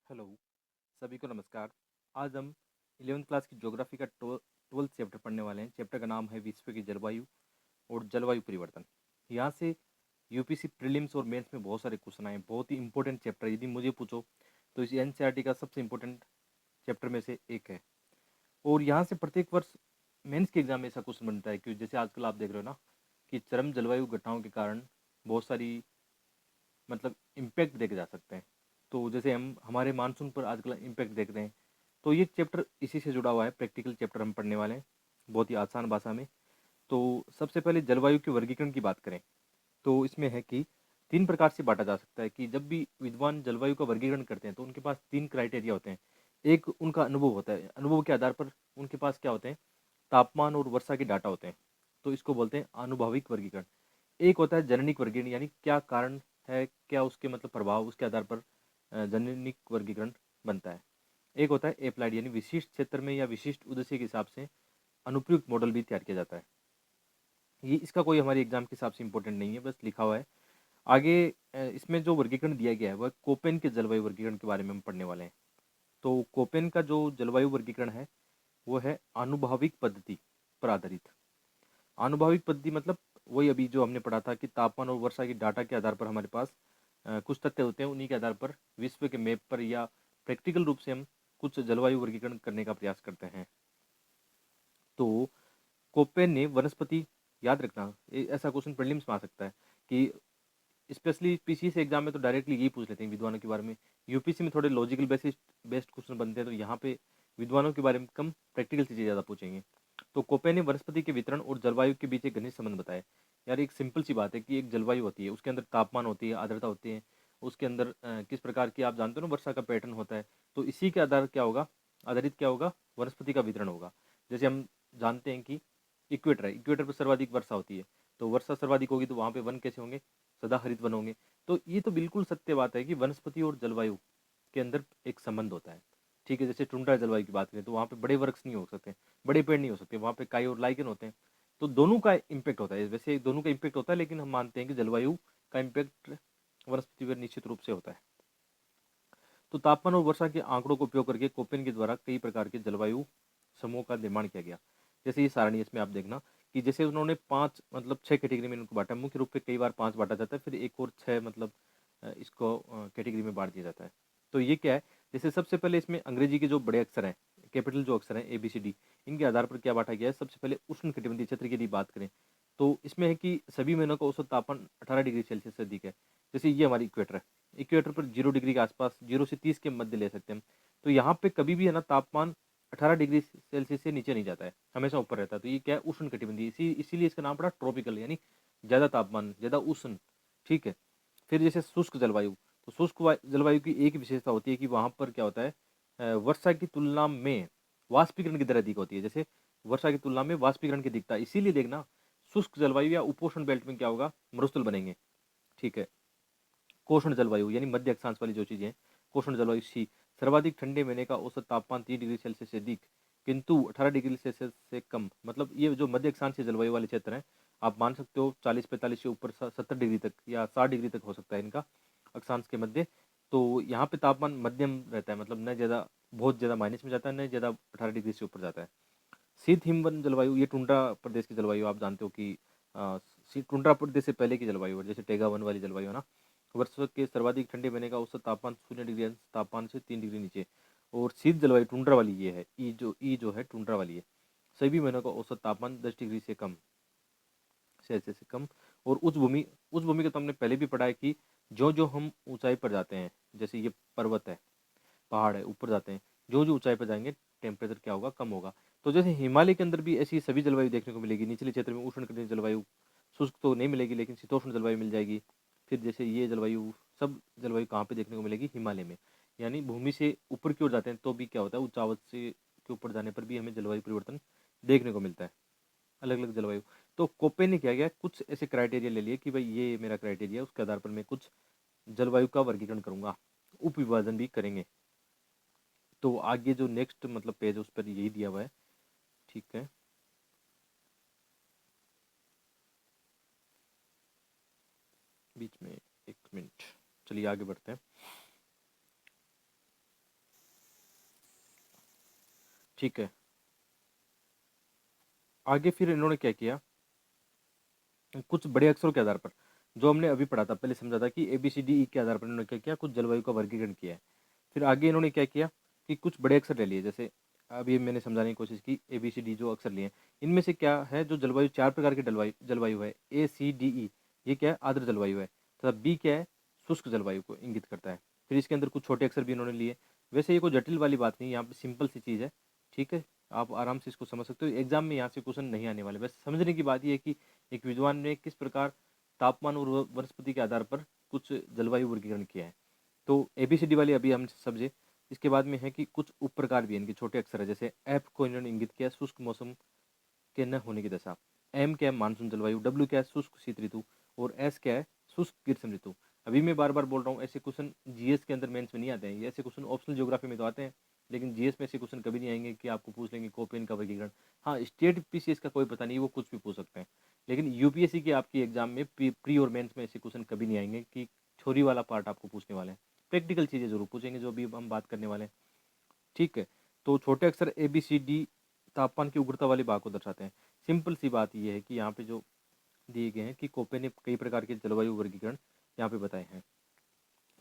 Hello, सभी को नमस्कार। आज हम 11th क्लास की ज्योग्राफी का 12th चैप्टर पढ़ने वाले हैं। चैप्टर का नाम है विश्व की जलवायु और जलवायु परिवर्तन। यहाँ से यूपीसी प्रीलिम्स और मेंस में बहुत सारे क्वेश्चन आए। बहुत ही इंपॉर्टेंट चैप्टर है। यदि मुझे पूछो तो इस एनसीईआरटी का सबसे इंपॉर्टेंट चैप्टर में से एक है। और यहाँ से प्रत्येक वर्ष मेंस के एग्जाम में ऐसा क्वेश्चन बनता है कि जैसे आजकल आप देख रहे हो ना कि चरम जलवायु घटनाओं के कारण बहुत सारी इम्पैक्ट देखे जा सकते हैं। तो जैसे हम हमारे मानसून पर आजकल इम्पैक्ट देख रहे हैं, तो ये चैप्टर इसी से जुड़ा हुआ है। प्रैक्टिकल चैप्टर हम पढ़ने वाले हैं बहुत ही आसान भाषा में। तो सबसे पहले जलवायु के वर्गीकरण की बात करें तो इसमें है कि तीन प्रकार से बांटा जा सकता है कि जब भी विद्वान जलवायु का वर्गीकरण करते हैं तो उनके पास तीन क्राइटेरिया होते हैं। एक उनका अनुभव होता है, अनुभव के आधार पर उनके पास क्या होते हैं, तापमान और वर्षा के डाटा होते हैं। तो इसको बोलते हैं आनुभविक वर्गीकरण। एक होता है जननिक वर्गीकरण, यानी क्या कारण है, क्या उसके प्रभाव, उसके आधार पर जननिक वर्गीकरण बनता है। एक होता है एप्लाइड, यानी विशिष्ट क्षेत्र में या विशिष्ट उद्देश्य के हिसाब से अनुप्रयुक्त मॉडल भी तैयार किया जाता है। ये इसका कोई हमारे एग्जाम के हिसाब से इंपॉर्टेंट नहीं है, बस लिखा हुआ है। आगे इसमें जो वर्गीकरण दिया गया है वह कोपेन के जलवायु वर्गीकरण के बारे में हम पढ़ने वाले हैं। तो कोपेन का जो जलवायु वर्गीकरण है वो है आनुभाविक पद्धति पर आधारित। आनुभाविक पद्धति मतलब वही अभी जो हमने पढ़ा था कि तापमान और वर्षा की डाटा के आधार पर हमारे पास कुछ तथ्य होते हैं। उन्हीं के आधार पर विश्व के मैप पर या प्रैक्टिकल रूप से हम कुछ जलवायु वर्गीकरण करने का प्रयास करते हैं। तो कोपेन ने वनस्पति, याद रखना ऐसा क्वेश्चन प्रीलिम्स में आ सकता है कि स्पेशली पीसीसी एग्जाम में तो डायरेक्टली यही पूछ लेते हैं विद्वानों के बारे में। यूपीसी में थोड़े लॉजिकल बेस्ड क्वेश्चन बनते हैं, तो यहाँ पे विद्वानों के बारे में कम, प्रैक्टिकल चीज़ें ज़्यादा पूछेंगे। तो कोपेन ने वनस्पति के वितरण और जलवायु के बीच एक घनिष्ठ संबंध बताया। यार एक सिंपल सी बात है कि एक जलवायु होती है, उसके अंदर तापमान होती है, आर्द्रता होती है, उसके अंदर किस प्रकार की आप जानते हो ना वर्षा का पैटर्न होता है। तो इसी के आधार क्या होगा, आधारित क्या होगा, वनस्पति का वितरण होगा। जैसे हम जानते हैं कि इक्वेटर है, इक्वेटर पर सर्वाधिक वर्षा होती है, तो वर्षा सर्वाधिक होगी तो वहाँ पे वन कैसे होंगे, सदा हरित वन होंगे। तो ये तो बिल्कुल सत्य बात है कि वनस्पति और जलवायु के अंदर एक संबंध होता है। ठीक है, जैसे टुंड्रा जलवायु की बात करें तो वहाँ पे बड़े वृक्ष नहीं हो सकते, बड़े पेड़ नहीं हो सकते, वहाँ पे काई और लाइकेन होते हैं। तो दोनों का इम्पेक्ट होता है, वैसे दोनों का इम्पेक्ट होता है, लेकिन हम मानते हैं कि जलवायु का इम्पेक्ट वनस्पति पर निश्चित रूप से होता है। तो तापमान और वर्षा के आंकड़ों का उपयोग करके कोपेन के द्वारा कई प्रकार के जलवायु समूह का निर्माण किया गया। जैसे ये सारणी, इसमें आप देखना कि जैसे उन्होंने पांच छह कैटेगरी में इनको बांटा। मुख्य रूप से कई बार पांच बांटा जाता है, फिर एक और छह इसको कैटेगरी में बांट दिया जाता है। तो ये क्या है, जैसे सबसे पहले इसमें अंग्रेजी के जो बड़े अक्षर हैं, कैपिटल जो अक्षर हैं ABCD, इनके आधार पर क्या बांटा गया है। सबसे पहले उष्ण कटिबंधीय क्षेत्र की यदि बात करें तो इसमें है कि सभी महीनों का औसत तापमान 18 डिग्री सेल्सियस से अधिक है। जैसे ये हमारी इक्वेटर है, इक्वेटर पर 0 डिग्री के आसपास, 0 से 30 के मध्य ले सकते हैं हम। तो यहाँ पे कभी भी है ना तापमान 18 डिग्री सेल्सियस से नीचे नहीं जाता है, हमेशा ऊपर रहता है। तो ये क्या है, उष्ण कटिबंधीय, इसीलिए इसका नाम पड़ा ट्रॉपिकल, यानी ज़्यादा तापमान, ज़्यादा उष्ण। ठीक है। फिर जैसे शुष्क जलवायु, तो जलवायु की एक विशेषता होती है कि वहाँ पर क्या होता है, वर्षा की तुलना में वाष्पीकरण की दर अधिक होती है। जैसे वर्षा की तुलना में वाष्पीकरण की दिखता है, इसीलिए देखना शुष्क जलवायु या उपोष्ण बेल्ट में क्या होगा, मरुस्थल बनेंगे। ठीक है। कोष्ण जलवायु यानी मध्य अक्षांश वाली जो चीजें हैं, कोष्ण जलवायु सी, सर्वाधिक ठंडे महीने का औसत तापमान 3 डिग्री सेल्सियस से अधिक किंतु 18 डिग्री सेल्सियस से कम। मतलब ये जो मध्य अक्षांशीय जलवायु वाले क्षेत्र हैं, आप मान सकते हो 40-45 से ऊपर 70 डिग्री तक या 60 डिग्री तक हो सकता है इनका अक्षांश के मध्य। तो यहाँ पे तापमान मध्यम रहता है, मतलब न ज़्यादा, बहुत ज़्यादा माइनस में जाता है, न ज़्यादा 18 डिग्री से ऊपर जाता है। शीत हिमवन जलवायु, ये टुंड्रा प्रदेश की जलवायु, आप जानते हो कि टुंड्रा प्रदेश से पहले की जलवायु है, जैसे टेगा वन वाली जलवायु है ना। वर्ष के सर्वाधिक ठंडे महीने का औसत तापमान 0 डिग्री अंश तापमान से 3 डिग्री नीचे। और शीत जलवायु टुंड्रा वाली ये है, ई जो है टुंड्रा वाली है, सभी महीनों का औसत तापमान 10 डिग्री से कम, सेल्सियस से कम। और उच्च भूमि का तो हमने पहले भी पढ़ा है कि जो जो हम ऊंचाई पर जाते हैं, जैसे ये पर्वत है, पहाड़ है, ऊपर जाते हैं, जो जो ऊंचाई पर जाएंगे टेम्परेचर क्या होगा, कम होगा। तो जैसे हिमालय के अंदर भी ऐसी सभी जलवायु देखने को मिलेगी। निचले क्षेत्र में उष्ण कटिबंधीय जलवायु, शुष्क तो नहीं मिलेगी लेकिन शीतोष्ण जलवायु मिल जाएगी। फिर जैसे ये जलवायु, सब जलवायु कहाँ पे देखने को मिलेगी, हिमालय में। यानी भूमि से ऊपर की ओर जाते हैं तो भी क्या होता है, उच्चावच से के ऊपर जाने पर भी हमें जलवायु परिवर्तन देखने को मिलता है, अलग अलग जलवायु। तो कोप्पे ने क्या किया, कुछ ऐसे क्राइटेरिया ले लिए कि भाई ये मेरा क्राइटेरिया है, उसके आधार पर मैं कुछ जलवायु का वर्गीकरण करूंगा, उप विभाजन भी करेंगे। तो आगे जो नेक्स्ट पेज है उस पर यही दिया हुआ है। ठीक है। बीच में एक मिनट, चलिए आगे बढ़ते हैं। ठीक है। आगे फिर इन्होंने क्या किया, कुछ बड़े अक्षरों के आधार पर, जो हमने अभी पढ़ा था, पहले समझा था कि ABCDE के आधार पर इन्होंने क्या किया, कुछ जलवायु का वर्गीकरण किया है। फिर आगे इन्होंने क्या किया कि कुछ बड़े अक्षर ले लिए, जैसे अभी मैंने समझाने की कोशिश की, ABCD जो अक्षर लिए हैं, इनमें से क्या है, जो जलवायु 4 प्रकार की जलवायु जलवायु है, ACDE, ये क्या है, आर्द्र जलवायु है, तथा B क्या है, शुष्क जलवायु को इंगित करता है। फिर इसके अंदर कुछ छोटे अक्षर भी इन्होंने लिए। वैसे ये कोई जटिल वाली बात नहीं, यहाँ पे सिंपल सी चीज़ है, ठीक है, आप आराम से इसको समझ सकते हो। एग्जाम में यहाँ से क्वेश्चन नहीं आने वाले, बस समझने की बात यह है कि एक विद्वान ने किस प्रकार तापमान और वनस्पति के आधार पर कुछ जलवायु वर्गीकरण किया है। तो ABCD वाली अभी हम समझे। इसके बाद में है कि कुछ उप प्रकार भी हैं, इनके छोटे अक्षर है, जैसे F को इन्होंने इंगित किया शुष्क मौसम के न होने की दशा, M क्या है, मानसून जलवायु, W क्या है, शुष्क शीत ऋतु, और S क्या है, शुष्क ग्रीष्म ऋतु। अभी मैं बार बार बोल रहा हूँ, ऐसे क्वेश्चन GS के अंदर मेंस में नहीं आते हैं, ये ऐसे क्वेश्चन ऑप्शनल ज्योग्राफी में तो आते हैं, लेकिन GS में ऐसे क्वेश्चन कभी नहीं आएंगे कि आपको पूछ लेंगे कोपेन का वर्गीकरण। हाँ, स्टेट PCS का कोई पता नहीं, वो कुछ भी पूछ सकते हैं, लेकिन UPSC के आपकी एग्जाम में प्री और मेंस में ऐसे क्वेश्चन कभी नहीं आएंगे कि थ्योरी वाला पार्ट आपको पूछने वाले हैं। प्रैक्टिकल चीज़ें जरूर पूछेंगे, जो अभी हम बात करने वाले हैं, ठीक है। तो छोटे अक्षर ABCD तापमान की उग्रता वाले भाग को दर्शाते हैं। सिंपल सी बात यह है कि यहाँ पे जो दिए गए हैं कि कोपे ने कई प्रकार के जलवायु वर्गीकरण यहाँ पे बताए हैं।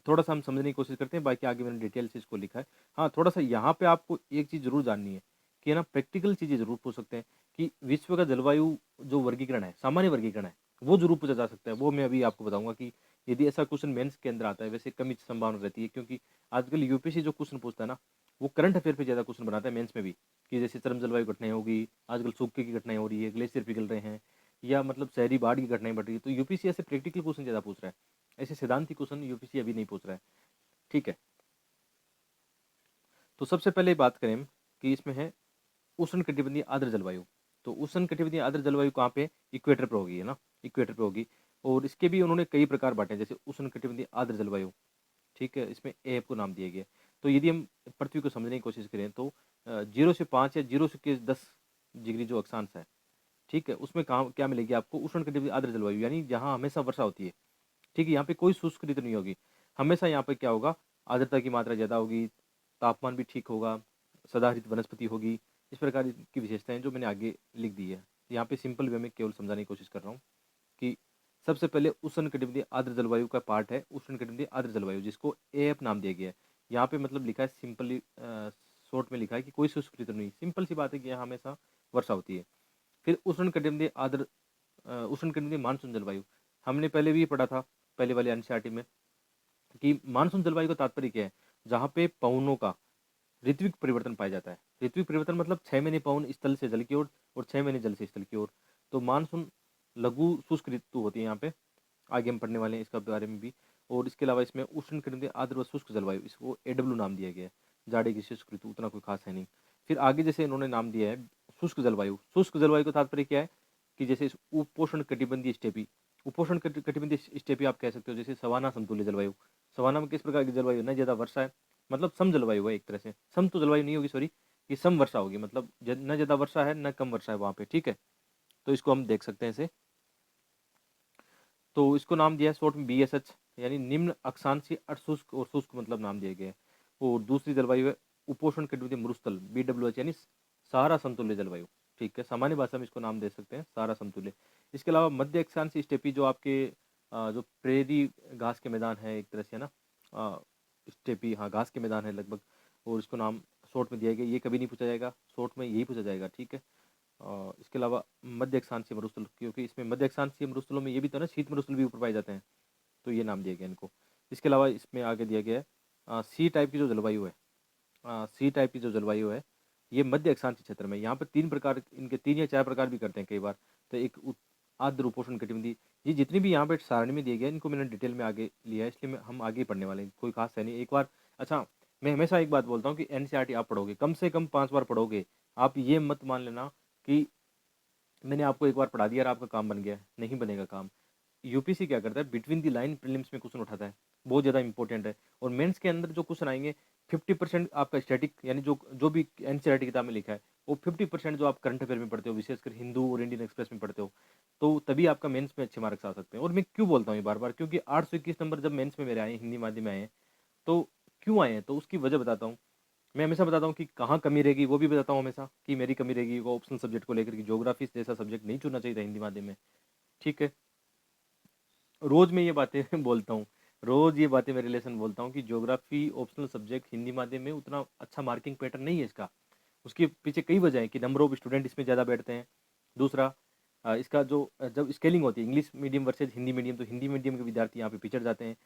थोड़ा सा हम समझने की कोशिश करते हैं, बाकी आगे मैंने डिटेल से इसको लिखा है। हाँ, थोड़ा सा यहाँ पे आपको एक चीज़ जरूर जाननी है कि ना, प्रैक्टिकल चीज़ें जरूर पूछ सकते हैं कि विश्व का जलवायु जो वर्गीकरण है, सामान्य वर्गीकरण है, वो जरूर पूछा जा सकता है। वो मैं अभी आपको बताऊंगा कि यदि ऐसा क्वेश्चन मेंस के अंदर आता है, वैसे कम ही संभावना रहती है, क्योंकि आजकल UPSC जो क्वेश्चन पूछता है ना, वो करंट अफेयर पे ज़्यादा क्वेश्चन बनाता है मेंस में भी, कि जैसे चरम जलवायु घटनाएं होगी, आजकल सूखे की घटनाएं हो रही है, ग्लेशियर पिघल रहे हैं, या मतलब शहरी बाढ़ की घटनाएं बढ़ रही है, तो UPSC ऐसे प्रैक्टिकल क्वेश्चन ज़्यादा पूछ रहा है, ऐसे सिद्धांत क्वेश्चन UPSC अभी नहीं पूछ रहा है, ठीक है। तो सबसे पहले बात करें हम कि इसमें है उष्ण कटिबंधीय आर्द्र जलवायु। तो उष्ण कटिबंधीय आर्द्र जलवायु कहाँ पे, इक्वेटर पे होगी, है ना, इक्वेटर पे होगी। और इसके भी उन्होंने कई प्रकार बांटे हैं, जैसे उष्ण कटिबंधीय आर्द्र जलवायु, ठीक है, इसमें AF को नाम दिया गया है। तो यदि हम पृथ्वी को समझने की कोशिश करें, तो 0 से 5 या 0 से 10 डिग्री जो अक्षांश है, ठीक है, उसमें कहाँ क्या मिलेगी आपको, उष्ण कटिबंधीय आर्द्र जलवायु, यानी जहाँ हमेशा वर्षा होती है, ठीक है, यहाँ पे कोई शुष्क ऋतु नहीं होगी, हमेशा यहाँ पे क्या होगा, आर्द्रता की मात्रा ज़्यादा होगी, तापमान भी ठीक होगा, सदाहरित वनस्पति होगी। इस प्रकार की विशेषताएं जो मैंने आगे लिख दी है, यहाँ पे सिंपल वे में केवल समझाने की कोशिश कर रहा हूँ कि सबसे पहले उष्ण कटिबंधीय आर्द्र जलवायु का पार्ट है उष्ण कटिबंधीय आर्द्र जलवायु, जिसको AF नाम दिया गया है। यहाँ पे मतलब लिखा है सिंपली, शॉर्ट में लिखा है कि कोई शुष्क ऋतु नहीं, सिंपल सी बात है कि यहाँ हमेशा वर्षा होती है। फिर उष्ण कटिबंधीय आर्द्र उष्ण कटिबंधीय मानसून जलवायु, हमने पहले भी पढ़ा था, पहले वाले NCERT में, कि मानसून जलवायु का तात्पर्य क्या है, जहाँ पे पवनों का ऋत्विक परिवर्तन पाया जाता है। ऋत्विक परिवर्तन मतलब 6 महीने पवन स्थल से जल की ओर और 6 महीने जल से स्थल की ओर। तो मानसून लघु शुष्क ऋतु होती है यहाँ पे, आगे हम पढ़ने वाले हैं इसका बारे में भी। और इसके अलावा इसमें उष्ण कटिबंधीय आर्द्र व शुष्क जलवायु, इसको AW नाम दिया गया है। जाड़े की शुष्क ऋतु उतना कोई खास है नहीं। फिर आगे जैसे इन्होंने नाम दिया है शुष्क जलवायु। शुष्क जलवायु का तात्पर्य क्या है कि जैसे उपोष्ण कटिबंधीय स्टेपी, उपोष्ण कटिबंधीय स्टेपी आप कह सकते हो, जैसे सवाना समतुल्य जलवायु। सवाना में किस प्रकार की जलवायु, न ज़्यादा वर्षा है, मतलब सम जलवायु है एक तरह से, सम तो जलवायु नहीं होगी, सॉरी, कि सम वर्षा होगी, मतलब न ज़्यादा वर्षा है न कम वर्षा है वहाँ पे, ठीक है। तो इसको हम देख सकते हैं इसे। तो इसको नाम दिया है शॉर्ट में BSH, यानी निम्न अक्षांशीय अर्धशुष्क और शुष्क, मतलब नाम दिया गया है। और दूसरी जलवायु है उपोष्ण कटिबंधीय मरुस्थल, BWH, यानी सहारा समतुल्य जलवायु, ठीक है, सामान्य भाषा में इसको नाम दे सकते हैं सहारा समतुल्य। इसके अलावा मध्य अक्षांशीय स्टेपी, जो आपके जो प्रेरी घास के मैदान है एक तरह से, है ना, स्टेपी, हाँ, घास के मैदान है लगभग, और इसको नाम शॉर्ट में दिया गया। ये कभी नहीं पूछा जाएगा, शॉर्ट में यही पूछा जाएगा, ठीक है। इसके अलावा मध्य अक्षांशीय मरुस्थल, क्योंकि इसमें मध्य अक्षांशीय मरुस्थलों में ये भी तो है ना, शीत मरुस्थल भी ऊपर पाए जाते हैं, तो ये नाम दिया गया इनको। इसके अलावा इसमें आगे दिया गया है सी टाइप की जो जलवायु है, सी टाइप की जो जलवायु है, ये मध्य अक्षांशीय क्षेत्र में, यहाँ पर 3 प्रकार, इनके 3 या 4 प्रकार भी करते हैं कई बार। तो एक आर्द्र उपोष्ण कटिबंधीय, ये जितनी भी यहाँ पे सारणी में दिए गए इनको मैंने डिटेल में आगे लिया है, इसलिए हम आगे पढ़ने वाले हैं, कोई खास है नहीं। एक बार, अच्छा, मैं हमेशा एक बात बोलता हूँ कि NCERT आप पढ़ोगे, कम से कम 5 बार पढ़ोगे। आप ये मत मान लेना कि मैंने आपको एक बार पढ़ा दिया और आपका काम बन गया, नहीं बनेगा काम। UPSC क्या करता है, बिटवीन द लाइन प्रीलिम्स में क्वेश्चन उठाता है, बहुत ज़्यादा इंपॉर्टेंट है। और मेंस के अंदर जो क्वेश्चन आएंगे, 50% आपका स्टैटिक, यानी जो जो भी NCERT किताब में लिखा है, वो 50% जो आप करंट अफेयर में पढ़ते हो, विशेषकर हिंदू और इंडियन एक्सप्रेस में पढ़ते हो, तो तभी आपका मेंस में अच्छे मार्क्स आ सकते हैं। और मैं क्यों बोलता हूँ ये बार बार, क्योंकि 821 नंबर जब मेंस में मेरे आए, हिंदी माध्यम में आए हैं, तो क्यों आए हैं, तो उसकी वजह बताता हूँ। मैं हमेशा बताता हूँ कि कहाँ कमी रहेगी, वो भी बताता हूँ हमेशा कि मेरी कमी रहेगी वो ऑप्शनल सब्जेक्ट को लेकर, कि ज्योग्राफी जैसा सब्जेक्ट नहीं चुनना चाहिए था हिंदी माध्यम में। ठीक है, रोज मैं ये बातें बोलता हूँ, रोज ये बातें मैं रिलेशन बोलता हूँ कि ज्योग्राफी ऑप्शनल सब्जेक्ट हिंदी माध्यम में उतना अच्छा मार्किंग पैटर्न नहीं है इसका। उसके पीछे कई वजह है कि नंबर ऑफ स्टूडेंट इसमें ज़्यादा बैठते हैं। दूसरा, इसका जो जब स्केलिंग होती है English medium versus Hindi medium, तो हिंदी मीडियम के विद्यार्थी यहाँ पे पिछड़ जाते हैं।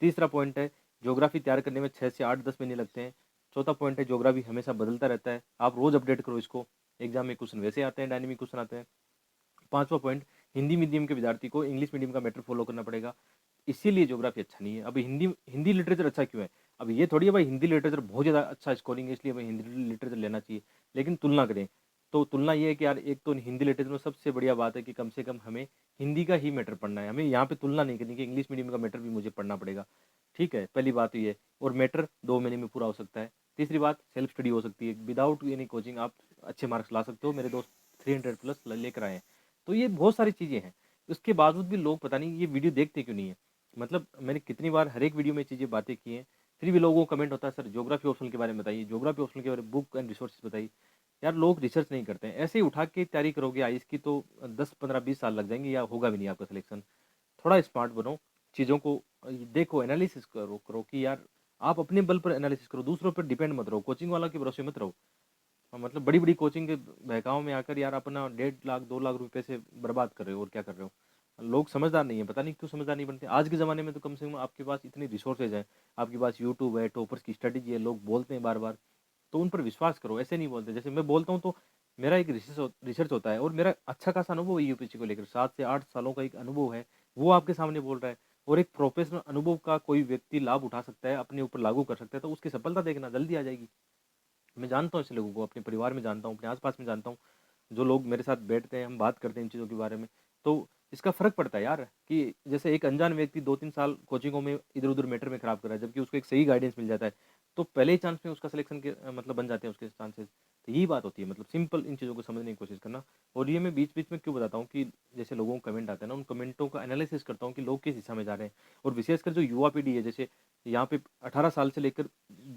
तीसरा पॉइंट है, ज्योग्राफी तैयार करने में 6 से 8-10 महीने लगते हैं। चौथा पॉइंट है, ज्योग्राफी हमेशा बदलता रहता है, आप रोज अपडेट करो इसको। एग्जाम में क्वेश्चन वैसे आते हैं, डायनेमिक क्वेश्चन आते हैं। पांचवा पॉइंट, हिंदी मीडियम के विद्यार्थी को इंग्लिश मीडियम का मैटर फॉलो करना पड़ेगा, इसीलिए ज्योग्राफी अच्छा नहीं है। अभी हिंदी हिंदी लिटरेचर अच्छा क्यों है? अब ये थोड़ी है भाई हिंदी लिटरेचर बहुत ज़्यादा अच्छा स्कोरिंग है इसलिए भाई हिंदी लिटरेचर लेना चाहिए। लेकिन तुलना करें तो तुलना ये है कि यार एक तो हिंदी लिटरेचर में सबसे बढ़िया बात है कि कम से कम हमें हिंदी का ही मैटर पढ़ना है, हमें यहाँ पे तुलना नहीं करनी कि इंग्लिश मीडियम का मैटर भी मुझे पढ़ना पड़ेगा। ठीक है, पहली बात तो ये है। और मैटर 2 महीने में पूरा हो सकता है। तीसरी बात, सेल्फ स्टडी हो सकती है, विदाउट एनी कोचिंग आप अच्छे मार्क्स ला सकते हो। मेरे दोस्त 300+ लेकर आए हैं। तो ये बहुत सारी चीज़ें हैं, उसके बावजूद भी लोग पता नहीं ये वीडियो देखते क्यों नहीं है। मतलब मैंने कितनी बार हर एक वीडियो में चीज़ें बातें की हैं, फिर भी लोगों को कमेंट होता है सर ज्योग्राफी ऑप्शनल के बारे में बताइए, ज्योग्राफी ऑप्शनल के बारे में बुक एंड रिसोर्सेज बताइए। यार लोग रिसर्च नहीं करते हैं, ऐसे ही उठा के तैयारी करोगे आईएएस की तो 10-15-20 साल लग जाएंगे या होगा भी नहीं आपका सिलेक्शन। थोड़ा स्मार्ट बनो, चीज़ों को देखो, एनालिसिस करो करो कि यार आप अपने बल पर एनालिसिस करो, दूसरों पर डिपेंड मत रहो, कोचिंग वाला के भरोसे मत रहो। मतलब बड़ी बड़ी कोचिंग के बहकाव में आकर यार अपना 1.5 लाख 2 लाख रुपए से बर्बाद कर रहे हो, और क्या कर रहे हो। लोग समझदार नहीं है, पता नहीं क्यों समझदार नहीं बनते। आज के ज़माने में तो कम से कम आपके पास इतनी रिसोर्सेज है, आपके पास यूट्यूब है, टॉपर्स की स्ट्रेटेजी है, लोग बोलते हैं बार बार, तो उन पर विश्वास करो। ऐसे नहीं बोलते, जैसे मैं बोलता हूँ तो मेरा एक रिसर्च होता है और मेरा अच्छा खासा अनुभव है यूपीएससी को लेकर, 7 से 8 सालों का एक अनुभव है, वो आपके सामने बोल रहा है। और एक प्रोफेशनल अनुभव का कोई व्यक्ति लाभ उठा सकता है, अपने ऊपर लागू कर सकता है, तो उसकी सफलता देखना जल्दी आ जाएगी। मैं जानता हूँ ऐसे लोगों को, अपने परिवार में जानता हूँ, अपने आसपास में जानता हूँ, जो लोग मेरे साथ बैठते हैं, हम बात करते हैं इन चीज़ों के बारे में। तो इसका फ़र्क पड़ता है यार, कि जैसे एक अनजान व्यक्ति 2-3 साल कोचिंगों में इधर-उधर मैटर में ख़राब कर रहा है, जबकि उसको एक सही गाइडेंस मिल जाता है, तो पहले ही चांस में उसका सिलेक्शन के मतलब बन जाते हैं उसके चांसेस। तो यही बात होती है, मतलब सिंपल इन चीज़ों को समझने की कोशिश करना। और ये मैं बीच-बीच में क्यों बताता हूँ कि जैसे लोगों को कमेंट आते हैं ना, उन कमेंटों का एनालिसिस करता हूँ कि लोग किस दिशा में जा रहे हैं। और विशेषकर जो युवा पीढ़ी है, जैसे यहाँ पे 18 साल से लेकर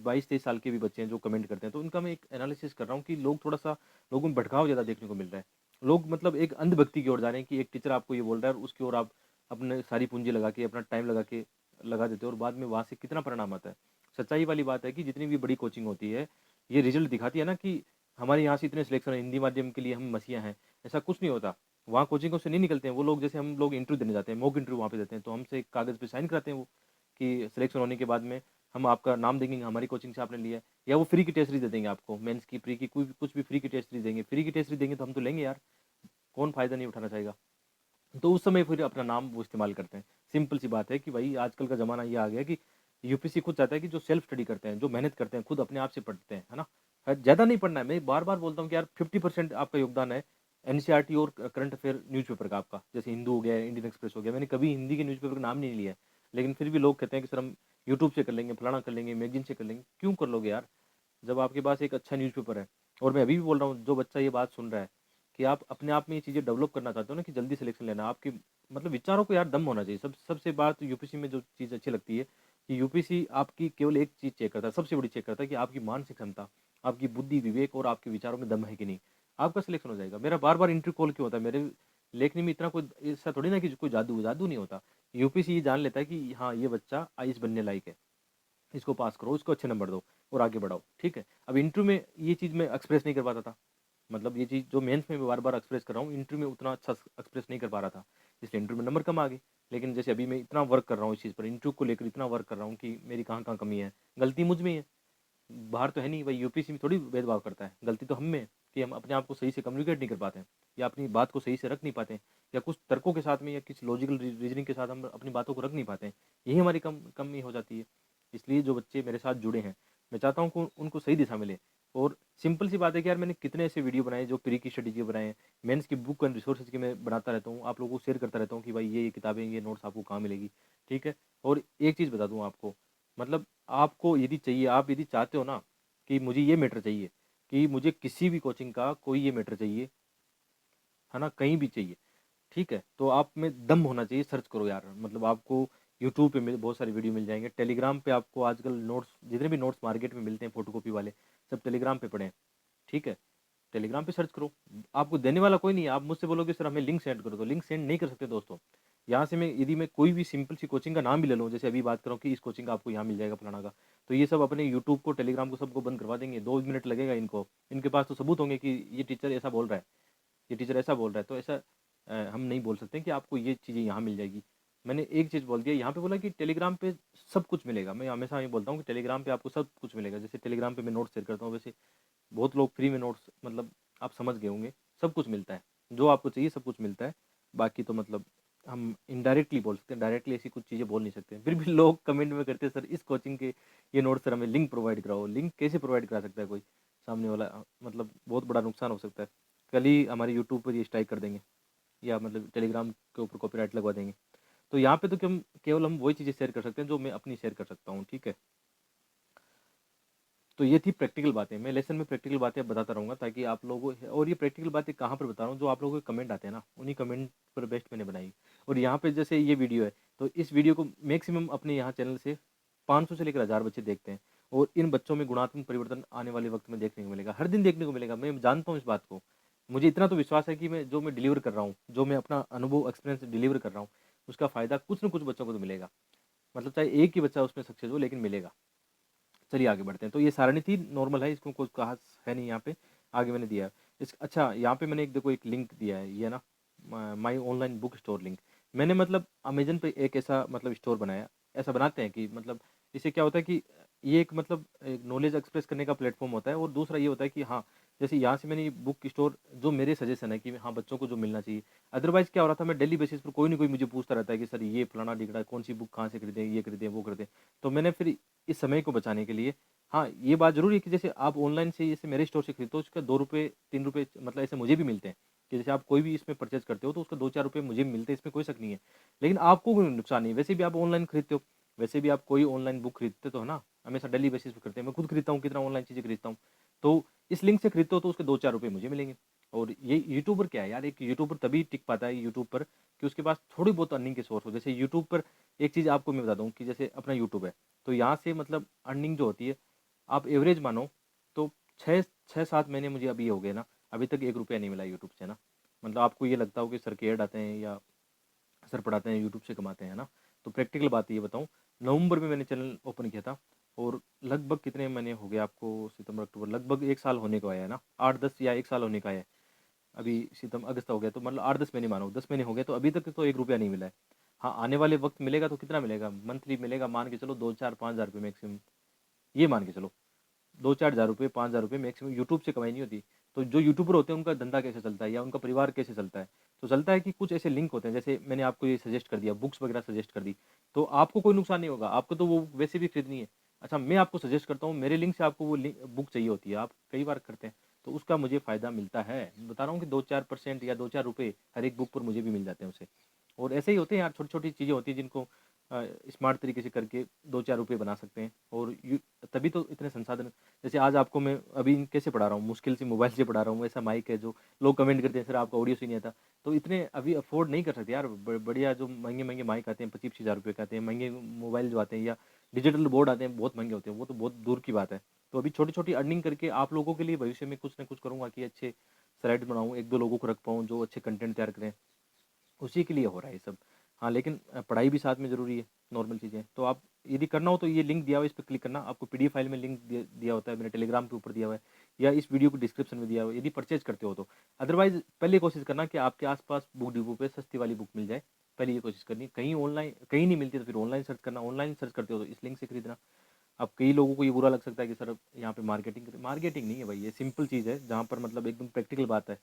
22-23 साल के भी बच्चे हैं जो कमेंट करते हैं, तो उनका मैं एक एनालिसिस कर रहा हूँ कि लोग थोड़ा-सा, लोगों में भटकाव ज़्यादा देखने को मिल रहा है। लोग मतलब एक अंधभक्ति की ओर जा रहे हैं कि एक टीचर आपको ये बोल रहा है और उसकी ओर आप अपने सारी पूंजी लगा के, अपना टाइम लगा देते हो, और बाद में वहाँ से कितना परिणाम आता है। सच्चाई वाली बात है कि जितनी भी बड़ी कोचिंग होती है, ये रिज़ल्ट दिखाती है ना कि हमारे यहाँ से इतने सिलेक्शन है, हिंदी माध्यम के लिए हम मसीहा हैं, ऐसा कुछ नहीं होता। वहाँ कोचिंगों से नहीं निकलते हैं वो लोग, जैसे हम लोग इंटरव्यू देने जाते हैं, मॉक इंटरव्यू वहाँ पे देते हैं, तो हमसे एक कागज़ पे साइन कराते हैं वो, कि सिलेक्शन होने के बाद में हम आपका नाम देंगे, हमारी कोचिंग से आपने लिया है। या वो फ्री की टेस्ट सीरीज़ दे देंगे आपको, मेंस की, प्री की, कोई भी कुछ भी फ्री की टेस्ट सीरीज़ देंगे। फ्री की टेस्ट सीरीज़ देंगे तो हम तो लेंगे यार, कौन फ़ायदा नहीं उठाना चाहेगा? तो उस समय फिर अपना नाम वो इस्तेमाल करते हैं। सिंपल सी बात है कि भाई आजकल का ज़माना ये आ गया है कि यूपीएससी खुद चाहता है कि जो सेल्फ स्टडी करते हैं, जो मेहनत करते हैं, खुद अपने आप से पढ़ते हैं, है ना? ज़्यादा नहीं पढ़ना है। मैं बार-बार बोलता हूँ कि यार 50% आपका योगदान है एनसीईआरटी और करंट अफेयर न्यूज़पेपर का आपका। जैसे हिंदू हो गया, इंडियन एक्सप्रेस हो गया। मैंने कभी हिंदी के न्यूज़पेपर का नाम नहीं लिया है। लेकिन फिर भी लोग कहते हैं कि सर हम यूट्यूब से कर लेंगे, फलाना कर लेंगे, मैगज़ीन से कर लेंगे। क्यों कर लोगे यार? जब आपके पास एक अच्छा न्यूज़पेपर है। और मैं अभी भी बोल रहा हूँ, जो बच्चा ये बात सुन रहा है कि आप अपने आप में ये चीज़ें डेवलप करना चाहते हो ना, कि जल्दी सिलेक्शन लेना, आपके मतलब विचारों को यार दम होना चाहिए। सबसे बात यूपीएससी में जो चीज़ अच्छी लगती है कि यूपीएससी आपकी केवल एक चीज़ चेक करता है, सबसे बड़ी चेक करता है कि आपकी मानसिक क्षमता, आपकी बुद्धि, विवेक और आपके विचारों में दम है कि नहीं। आपका सिलेक्शन हो जाएगा। मेरा बार-बार इंटरव्यू कॉल क्यों होता है? मेरे लेखनी में इतना कोई ऐसा थोड़ी ना कि कोई जादू जादू नहीं होता। यूपीएससी ये जान लेता है कि हाँ, ये बच्चा आईएएस बनने लायक है। इसको पास करो, इसको अच्छे नंबर दो और आगे बढ़ाओ, ठीक है? अब इंटरव्यू में ये चीज़ मैं एक्सप्रेस नहीं कर पाता था। मतलब ये चीज़ जो मेंस में मैं बार-बार एक्सप्रेस कर रहा हूँ, इंटरव्यू में उतना अच्छा एक्सप्रेस नहीं कर पा रहा था, इसलिए इंटरव्यू में नंबर कम आ गए। लेकिन जैसे अभी मैं इतना वर्क कर रहा हूँ इस चीज़ पर, इंटरव्यू को लेकर इतना वर्क कर रहा हूँ कि मेरी कहाँ-कहाँ कमी है, गलती मुझ में ही है। बाहर तो है नहीं, भाई यूपीएससी में थोड़ी भेदभाव करता है, गलती तो हम में है कि हम अपने आप को सही से कम्युनिकेट नहीं कर पाते हैं, या अपनी बात को सही से रख नहीं पाते हैं, या कुछ तर्कों के साथ में या किसी लॉजिकल रीजनिंग के साथ हम अपनी बातों को रख नहीं पाते हैं। यही हमारी कमी हो जाती है। इसलिए जो बच्चे मेरे साथ जुड़े हैं, मैं चाहता हूँ कि उनको सही दिशा मिले। और सिंपल सी बात है कि यार मैंने कितने ऐसे वीडियो बनाए जो प्री की स्टडी के बनाए हैं, मेंस की बुक एंड रिसोर्सेज के मैं बनाता रहता हूँ, आप लोगों को शेयर करता रहता हूँ कि भाई ये किताबें, ये नोट्स आपको कहाँ मिलेगी, ठीक है? और एक चीज़ बता दूँ आपको, मतलब आपको यदि चाहिए, आप यदि चाहते हो ना कि मुझे ये मैटर चाहिए, कि मुझे किसी भी कोचिंग का कोई ये मैटर चाहिए, है ना? कहीं भी चाहिए, ठीक है? तो आप में दम होना चाहिए, सर्च करो यार। मतलब आपको यूट्यूब पे बहुत सारी वीडियो मिल जाएंगे। टेलीग्राम पे आपको आजकल नोट्स, जितने भी नोट्स मार्केट में मिलते हैं फोटोकॉपी वाले, सब टेलीग्राम पे पड़े हैं। ठीक है, टेलीग्राम पे सर्च करो, आपको देने वाला कोई नहीं है। आप मुझसे बोलोगे सर हमें लिंक सेंड करो, तो लिंक सेंड नहीं कर सकते दोस्तों। यहाँ से मैं, यदि मैं कोई भी सिंपल सी कोचिंग का नाम भी ले लूँ, जैसे अभी बात करूँ कि इस कोचिंग का आपको यहाँ मिल जाएगा फलाना का, तो ये सब अपने यूट्यूब को, टेलीग्राम को, सबको बंद करवा देंगे। 2 मिनट लगेगा इनको, इनके पास तो सबूत होंगे कि ये टीचर ऐसा बोल रहा है, ये टीचर ऐसा बोल रहा है। तो ऐसा हम नहीं बोल सकते कि आपको ये चीज़ें यहाँ मिल जाएगी। मैंने एक चीज़ बोल दिया, यहाँ पे बोला कि टेलीग्राम पे सब कुछ मिलेगा। मैं हमेशा ये बोलता हूँ कि टेलीग्राम पे आपको सब कुछ मिलेगा। जैसे टेलीग्राम पे मैं नोट्स शेयर करता हूँ, वैसे बहुत लोग फ्री में नोट्स, मतलब आप समझ गए होंगे, सब कुछ मिलता है, जो आपको चाहिए सब कुछ मिलता है। बाकी तो मतलब हम इनडायरेक्टली बोल सकते हैं, डायरेक्टली ऐसी कुछ चीज़ें बोल नहीं सकते। फिर भी लोग कमेंट में करते हैं सर इस कोचिंग के ये नोट्स सर हमें लिंक प्रोवाइड कराओ। लिंक कैसे प्रोवाइड करा सकता है कोई सामने वाला? मतलब बहुत बड़ा नुकसान हो सकता है। कल ही हमारे यूट्यूब पर ये स्ट्राइक कर देंगे, या मतलब टेलीग्राम के ऊपर कॉपीराइट लगवा देंगे। तो यहाँ पे तो केवल हम वही चीज़ें शेयर कर सकते हैं जो मैं अपनी शेयर कर सकता हूँ। ठीक है, तो ये थी प्रैक्टिकल बातें। मैं लेसन में प्रैक्टिकल बातें बताता रहूँगा, ताकि आप लोगों, और ये प्रैक्टिकल बातें कहाँ पर बता रहा हूँ, जो आप लोगों के कमेंट आते हैं ना, उन्हीं कमेंट पर बेस्ट मैंने बनाई। और यहाँ पे जैसे ये वीडियो है, तो इस वीडियो को मैक्सिमम अपने यहाँ चैनल से 500 से लेकर 1000 बच्चे देखते हैं। और इन बच्चों में गुणात्मक परिवर्तन आने वाले वक्त में देखने को मिलेगा, हर दिन देखने को मिलेगा। मैं जानता हूँ इस बात को, मुझे इतना तो विश्वास है कि मैं जो मैं डिलीवर कर रहा हूँ, जो मैं अपना अनुभव एक्सपीरियंस डिलीवर कर रहा हूँ, उसका फ़ायदा कुछ ना कुछ बच्चों को तो मिलेगा। मतलब चाहे एक ही बच्चा उसमें सक्सेस हो, लेकिन मिलेगा। चलिए आगे बढ़ते हैं। तो ये सारणी थी, नॉर्मल है, इसको कुछ खास है नहीं यहाँ पे। आगे मैंने दिया है इस, अच्छा यहाँ पे मैंने एक, देखो एक लिंक दिया है, ये ना my online book store link. मैंने मतलब अमेजन पे एक ऐसा मतलब स्टोर बनाया, ऐसा बनाते हैं कि मतलब इससे क्या होता है कि ये एक मतलब एक नॉलेज एक्सप्रेस करने का प्लेटफॉर्म होता है। और दूसरा ये होता है कि हाँ, जैसे यहाँ से मैंने बुक स्टोर, जो मेरे सजेशन है कि हाँ बच्चों को जो मिलना चाहिए। अदरवाइज़ क्या हो रहा था, मैं डेली बेसिस पर कोई ना कोई मुझे पूछता रहता है कि सर ये फलाना डिगड़ा कौन सी बुक कहाँ से खरीदें, ये खरीदें वो खरीदें। तो मैंने फिर इस समय को बचाने के लिए, हाँ, ये बात ज़रूरी है कि जैसे आप ऑनलाइन से, जैसे मेरे स्टोर से खरीदते हो, उसका 2 रुपए 3 रुपए मतलब ऐसे मुझे भी मिलते हैं, कि जैसे आप कोई भी इसमें परचेज़ करते हो तो उसका 2-4 रुपए मुझे भी मिलते हैं, इसमें कोई शक नहीं है। लेकिन आपको कोई नुकसान नहीं है, वैसे भी आप ऑनलाइन खरीदते हो, वैसे भी आप कोई ऑनलाइन बुक खरीदते तो हो ना, हमेशा डेली बेसिस पे करते हैं। मैं खुद खरीदता हूँ, कितना ऑनलाइन चीज़ें खरीदता हूँ। तो इस लिंक से खरीदते हो तो उसके 2-4 रुपए मुझे मिलेंगे। और ये यूट्यूबर क्या है यार, एक यूट्यूबर तभी टिक पाता है यूट्यूब पर कि उसके पास थोड़ी बहुत अर्निंग के सोर्स हो। जैसे यूट्यूब पर एक चीज़ आपको मैं बता दूँ कि जैसे अपना यूट्यूब है, तो यहाँ से मतलब अर्निंग जो होती है, आप एवरेज मानो तो 6-7 महीने मुझे अभी हो गए ना, अभी तक 1 रुपया नहीं मिला यूट्यूब से ना। मतलब आपको ये लगता हो कि सर के ऐड आते हैं या सर पढ़ाते हैं, यूट्यूब से कमाते हैं ना। तो प्रैक्टिकल बात ये बताऊँ, नवंबर में मैंने चैनल ओपन किया था, और लगभग कितने महीने हो गए आपको, सितंबर अक्टूबर, लगभग 1 साल होने को आया है ना, 8-10 या 1 साल होने का है। अभी सितंबर अगस्त हो गया, तो मतलब 8-10 महीने मानो, 10 महीने हो गए, तो अभी तक तो 1 रुपया नहीं मिला है। हाँ, आने वाले वक्त मिलेगा तो कितना मिलेगा, मंथली मिलेगा, मान के चलो 2-4-5 हज़ार रुपये मैक्सिमम, ये मान के चलो। 2-4 हज़ार रुपये, 5 हज़ार रुपये मैक्सिमम यूट्यूब से कमाई नहीं होती। तो जो यूट्यूबर होते हैं उनका धंधा कैसे चलता है, या उनका परिवार कैसे चलता है? तो चलता है कि कुछ ऐसे लिंक होते हैं, जैसे मैंने आपको ये सजेस्ट कर दिया, बुक्स वगैरह सजेस्ट कर दी, तो आपको कोई नुकसान नहीं होगा, आपको तो वो वैसे भी खरीदनी है। अच्छा, मैं आपको सजेस्ट करता हूँ, मेरे लिंक से आपको वो बुक चाहिए होती है, आप कई बार करते हैं, तो उसका मुझे फ़ायदा मिलता है। बता रहा हूँ कि 2-4% या 2-4 रुपये हर एक बुक पर मुझे भी मिल जाते हैं उससे। और ऐसे ही होते हैं यार, छोटी-छोटी चीज़ें होती हैं जिनको स्मार्ट तरीके से करके 2-4 रुपये बना सकते हैं। और तभी तो इतने संसाधन, जैसे आज आपको मैं अभी कैसे पढ़ा रहा हूँ, मुश्किल से मोबाइल से पढ़ा रहा हूँ, ऐसा माइक है जो लोग कमेंट करते हैं सर आपका ऑडियो सही नहीं आता। तो इतने अभी अफोर्ड नहीं कर सकते यार, बढ़िया जो महंगे-महंगे माइक आते हैं, 25-25 हज़ार रुपये के आते हैं, महंगे मोबाइल जो आते हैं या डिजिटल बोर्ड आते हैं, बहुत महंगे होते हैं, वो तो बहुत दूर की बात है। तो अभी छोटी-छोटी अर्निंग करके आप लोगों के लिए भविष्य में कुछ ना कुछ करूँगा कि अच्छे स्लाइड्स बनाऊँ, 1-2 लोगों को रख पाऊँ जो अच्छे कंटेंट तैयार करें। उसी के लिए हो रहा है ये सब। हाँ, लेकिन पढ़ाई भी साथ में ज़रूरी है, नॉर्मल चीज़ें। तो आप यदि करना हो तो ये लिंक दिया हुआ है, इस पे क्लिक करना। आपको पीडीएफ फाइल में लिंक दिया होता है, मैंने टेलीग्राम के ऊपर दिया हुआ है, या इस वीडियो को डिस्क्रिप्शन में दिया हुआ है, यदि परचेज़ करते हो तो। अदरवाइज़ पहले कोशिश करना कि आपके आस-पास बुक डिपो पे सस्ती वाली बुक मिल जाए, पहले ये कोशिश करनी है। कहीं ऑनलाइन कहीं नहीं मिलती तो फिर ऑनलाइन सर्च करना, ऑनलाइन सर्च करते हो तो इस लिंक से खरीदना। अब कई लोगों को ये बुरा लग सकता है कि सर यहाँ पे मार्केटिंग नहीं है भाई, ये सिंपल चीज़ है, जहाँ पर मतलब एकदम प्रैक्टिकल बात है,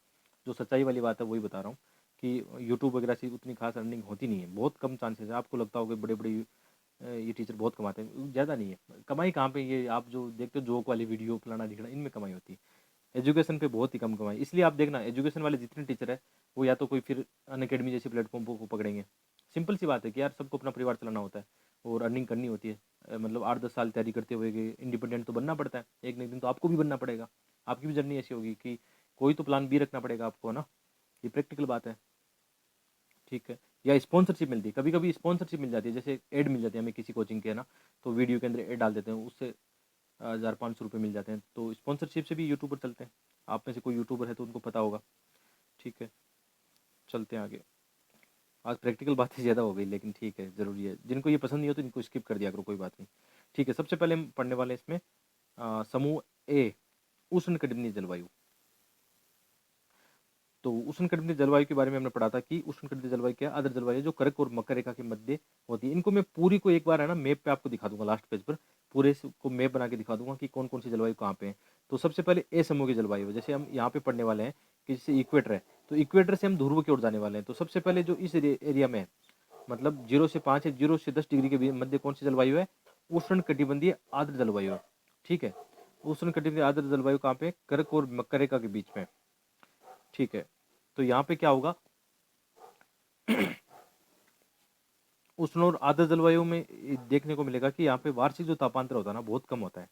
जो सच्चाई वाली बात है वही बता रहा हूँ कि यूट्यूब वगैरह से उतनी खास अर्निंग होती नहीं है, बहुत कम चांसेस है। आपको लगता होगा बड़े-बड़े ये टीचर बहुत कमाते हैं, ज़्यादा नहीं है। कमाई कहाँ पे, ये आप जो देखते हो जोक वाली वीडियो फलाना-ढिकड़ा, इनमें कमाई होती है। एजुकेशन पे बहुत ही कम कमाई, इसलिए आप देखना एजुकेशन वाले जितने टीचर है, वो या तो कोई फिर अनअकैडमी जैसे प्लेटफॉर्म को पकड़ेंगे। सिंपल सी बात है कि यार सबको अपना परिवार चलाना होता है और अर्निंग करनी होती है। मतलब 8-10 साल तैयारी करते हुए इंडिपेंडेंट तो बनना पड़ता है, एक न एक दिन तो आपको भी बनना पड़ेगा। आपकी भी जर्नी ऐसी होगी कि कोई तो प्लान बी रखना पड़ेगा आपको, है ना? ये प्रैक्टिकल बात है। ठीक है, या स्पॉन्सरशिप मिलती है, कभी-कभी स्पॉन्सरशिप मिल जाती है, जैसे ऐड मिल जाती है हमें किसी कोचिंग के, है ना, तो वीडियो के अंदर ऐड डाल देते हैं, उससे 1000-500 रुपये मिल जाते हैं, तो स्पॉन्सरशिप से भी यूट्यूबर चलते हैं। आप में से कोई यूट्यूबर है तो उनको पता होगा। ठीक है, चलते हैं आगे। आज प्रैक्टिकल बातें ज़्यादा हो गई, लेकिन ठीक है, ज़रूरी है। जिनको ये पसंद नहीं हो तो इनको स्किप कर दिया करो, कोई बात नहीं। ठीक है, सबसे पहले हम पढ़ने वाले हैं इसमें समूह ए, उष्णकटिबंधीय जलवायु। तो उष्णकटिबंधीय जलवायु के बारे में हमने पढ़ा था कि उष्णकटिबंधीय जलवायु क्या है, आर्द्र जलवायु जो कर्क और मकर रेखा के मध्य होती है। इनको मैं पूरी को एक बार, है ना, मैप पे आपको दिखा दूंगा, लास्ट पेज पर पूरे को मैप बना के दिखा दूंगा कि कौन कौन सी जलवायु कहाँ पे है। तो सबसे पहले ए समूह की जलवायु है, जैसे हम यहाँ पे पढ़ने वाले हैं कि जैसे इक्वेटर है, तो इक्वेटर से हम ध्रुव की ओर जाने वाले हैं। तो सबसे पहले जो इस एरिया में है, मतलब 0 से 5 या 0 से 10 डिग्री के मध्य कौन सी जलवायु है, उष्णकटिबंधीय आर्द्र जलवायु है। ठीक है, उष्णकटिबंधीय आर्द्र जलवायु कहाँ पे, कर्क और मकर रेखा के बीच में। ठीक है, तो यहाँ पे क्या होगा, उष्ण और आर्द्र जलवायु में देखने को मिलेगा कि यहाँ पे वार्षिक जो तापांतर होता है ना, बहुत कम होता है।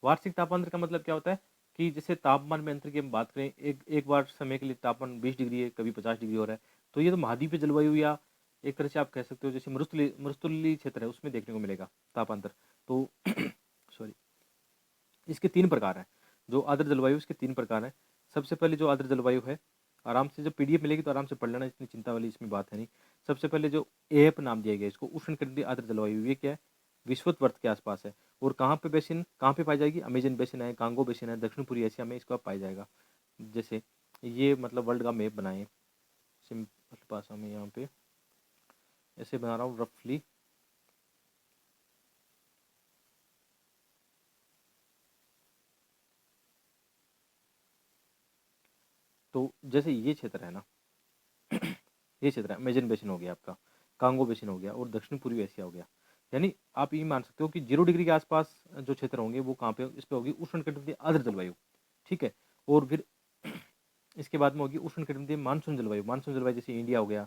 वार्षिक तापांतर का मतलब क्या होता है कि जैसे तापमान में अंतर की हम बात करें, एक बार समय के लिए तापमान 20 डिग्री है, कभी 50 डिग्री हो रहा है, तो ये तो महाद्वीपीय जलवायु या एक तरह से आप कह सकते हो जैसे मरुस्थलीय क्षेत्र है उसमें देखने को मिलेगा तापांतर। तो सॉरी, इसके 3 प्रकार हैं। जो आर्द्र जलवायु, इसके 3 प्रकार हैं। सबसे पहले जो आर्द्र जलवायु है, आराम से जब पीडीएफ मिलेगी तो आराम से पढ़ लेना, इतनी चिंता वाली इसमें बात है नहीं। सबसे पहले जो एएफ नाम दिया गया इसको, उष्णकटिबंधीय आर्द्र जलवायु, ये क्या है, विषुवत के आसपास है। और कहाँ पे पाई जाएगी, अमेजन बेसिन है, कांगो बेसिन है, दक्षिण पूर्वी एशिया में इसको पाया जाएगा। जैसे ये मतलब वर्ल्ड का मैप बनाए सिंपल भाषा में, यहाँ पे ऐसे बना रहा हूँ रफली। तो जैसे ये क्षेत्र है ना, ये क्षेत्र है, अमेजन बेसिन हो गया आपका, कांगो बेसिन हो गया और दक्षिण पूर्वी एशिया हो गया। यानी आप ये मान सकते हो कि 0 डिग्री के आसपास जो क्षेत्र होंगे वो कहाँ पे, इस पे होगी उष्णकटिबंधीय आर्द्र जलवायु। ठीक है, और फिर इसके बाद में होगी उष्णकटिबंधीय मानसून जलवायु। मानसून जलवायु जैसे इंडिया हो गया,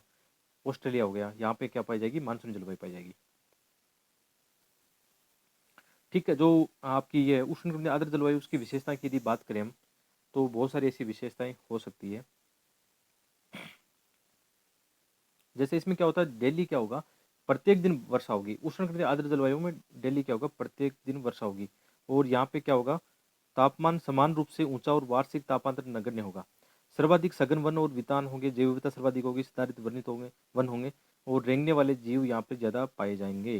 ऑस्ट्रेलिया हो गया, यहाँ पे क्या पाई जाएगी, मानसून जलवायु पाई जाएगी। ठीक है, जो आपकी ये उष्णकटिबंधीय आर्द्र जलवायु, उसकी विशेषता की यदि बात करें हम, तो बहुत सारी ऐसी विशेषताएं हो सकती है। जैसे इसमें क्या होता है, डेली क्या होगा, प्रत्येक दिन वर्षा होगी। उष्णकटिबंधीय आर्द्र जलवायु में डेली क्या होगा, प्रत्येक दिन वर्षा होगी। और यहाँ पे क्या होगा, तापमान समान रूप से ऊंचा और वार्षिक तापांतर नगण्य होगा। सर्वाधिक सघन वन और वितान होंगे, जैव विविधता सर्वाधिक होगी, सुधारित वर्णित होंगे वन होंगे, और रेंगने वाले जीव यहाँ पे ज्यादा पाए जाएंगे।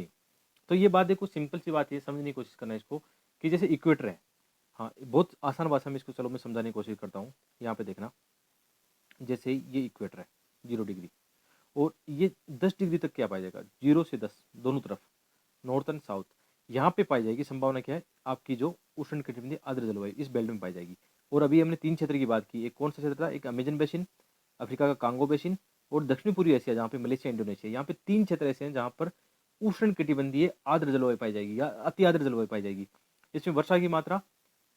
तो ये बात देखो, सिंपल सी बात है, समझने की कोशिश करना है इसको, कि जैसे इक्वेटर है, हाँ बहुत आसान भाषा में इसको चलो मैं समझाने की कोशिश करता हूँ। यहाँ पे देखना, जैसे ये इक्वेटर है 0 डिग्री, और ये 10 डिग्री तक क्या पाया जाएगा, 0 से 10 दोनों तरफ, नॉर्थ एंड साउथ, यहाँ पे पाई जाएगी संभावना क्या है, आपकी जो उष्णकटिबंधीय आर्द्र जलवायु इस बेल्ट में पाई जाएगी। और अभी हमने 3 क्षेत्र की बात की, एक कौन सा क्षेत्र था, एक अमेजन बेसिन, अफ्रीका का कांगो बेसिन, और दक्षिण पूर्वी एशिया जहाँ पे मलेशिया इंडोनेशिया, यहाँ पे 3 क्षेत्र ऐसे हैं जहाँ पर उष्णकटिबंधीय आर्द्र जलवायु पाई जाएगी या अति आर्द्र जलवायु पाई जाएगी। इसमें वर्षा की मात्रा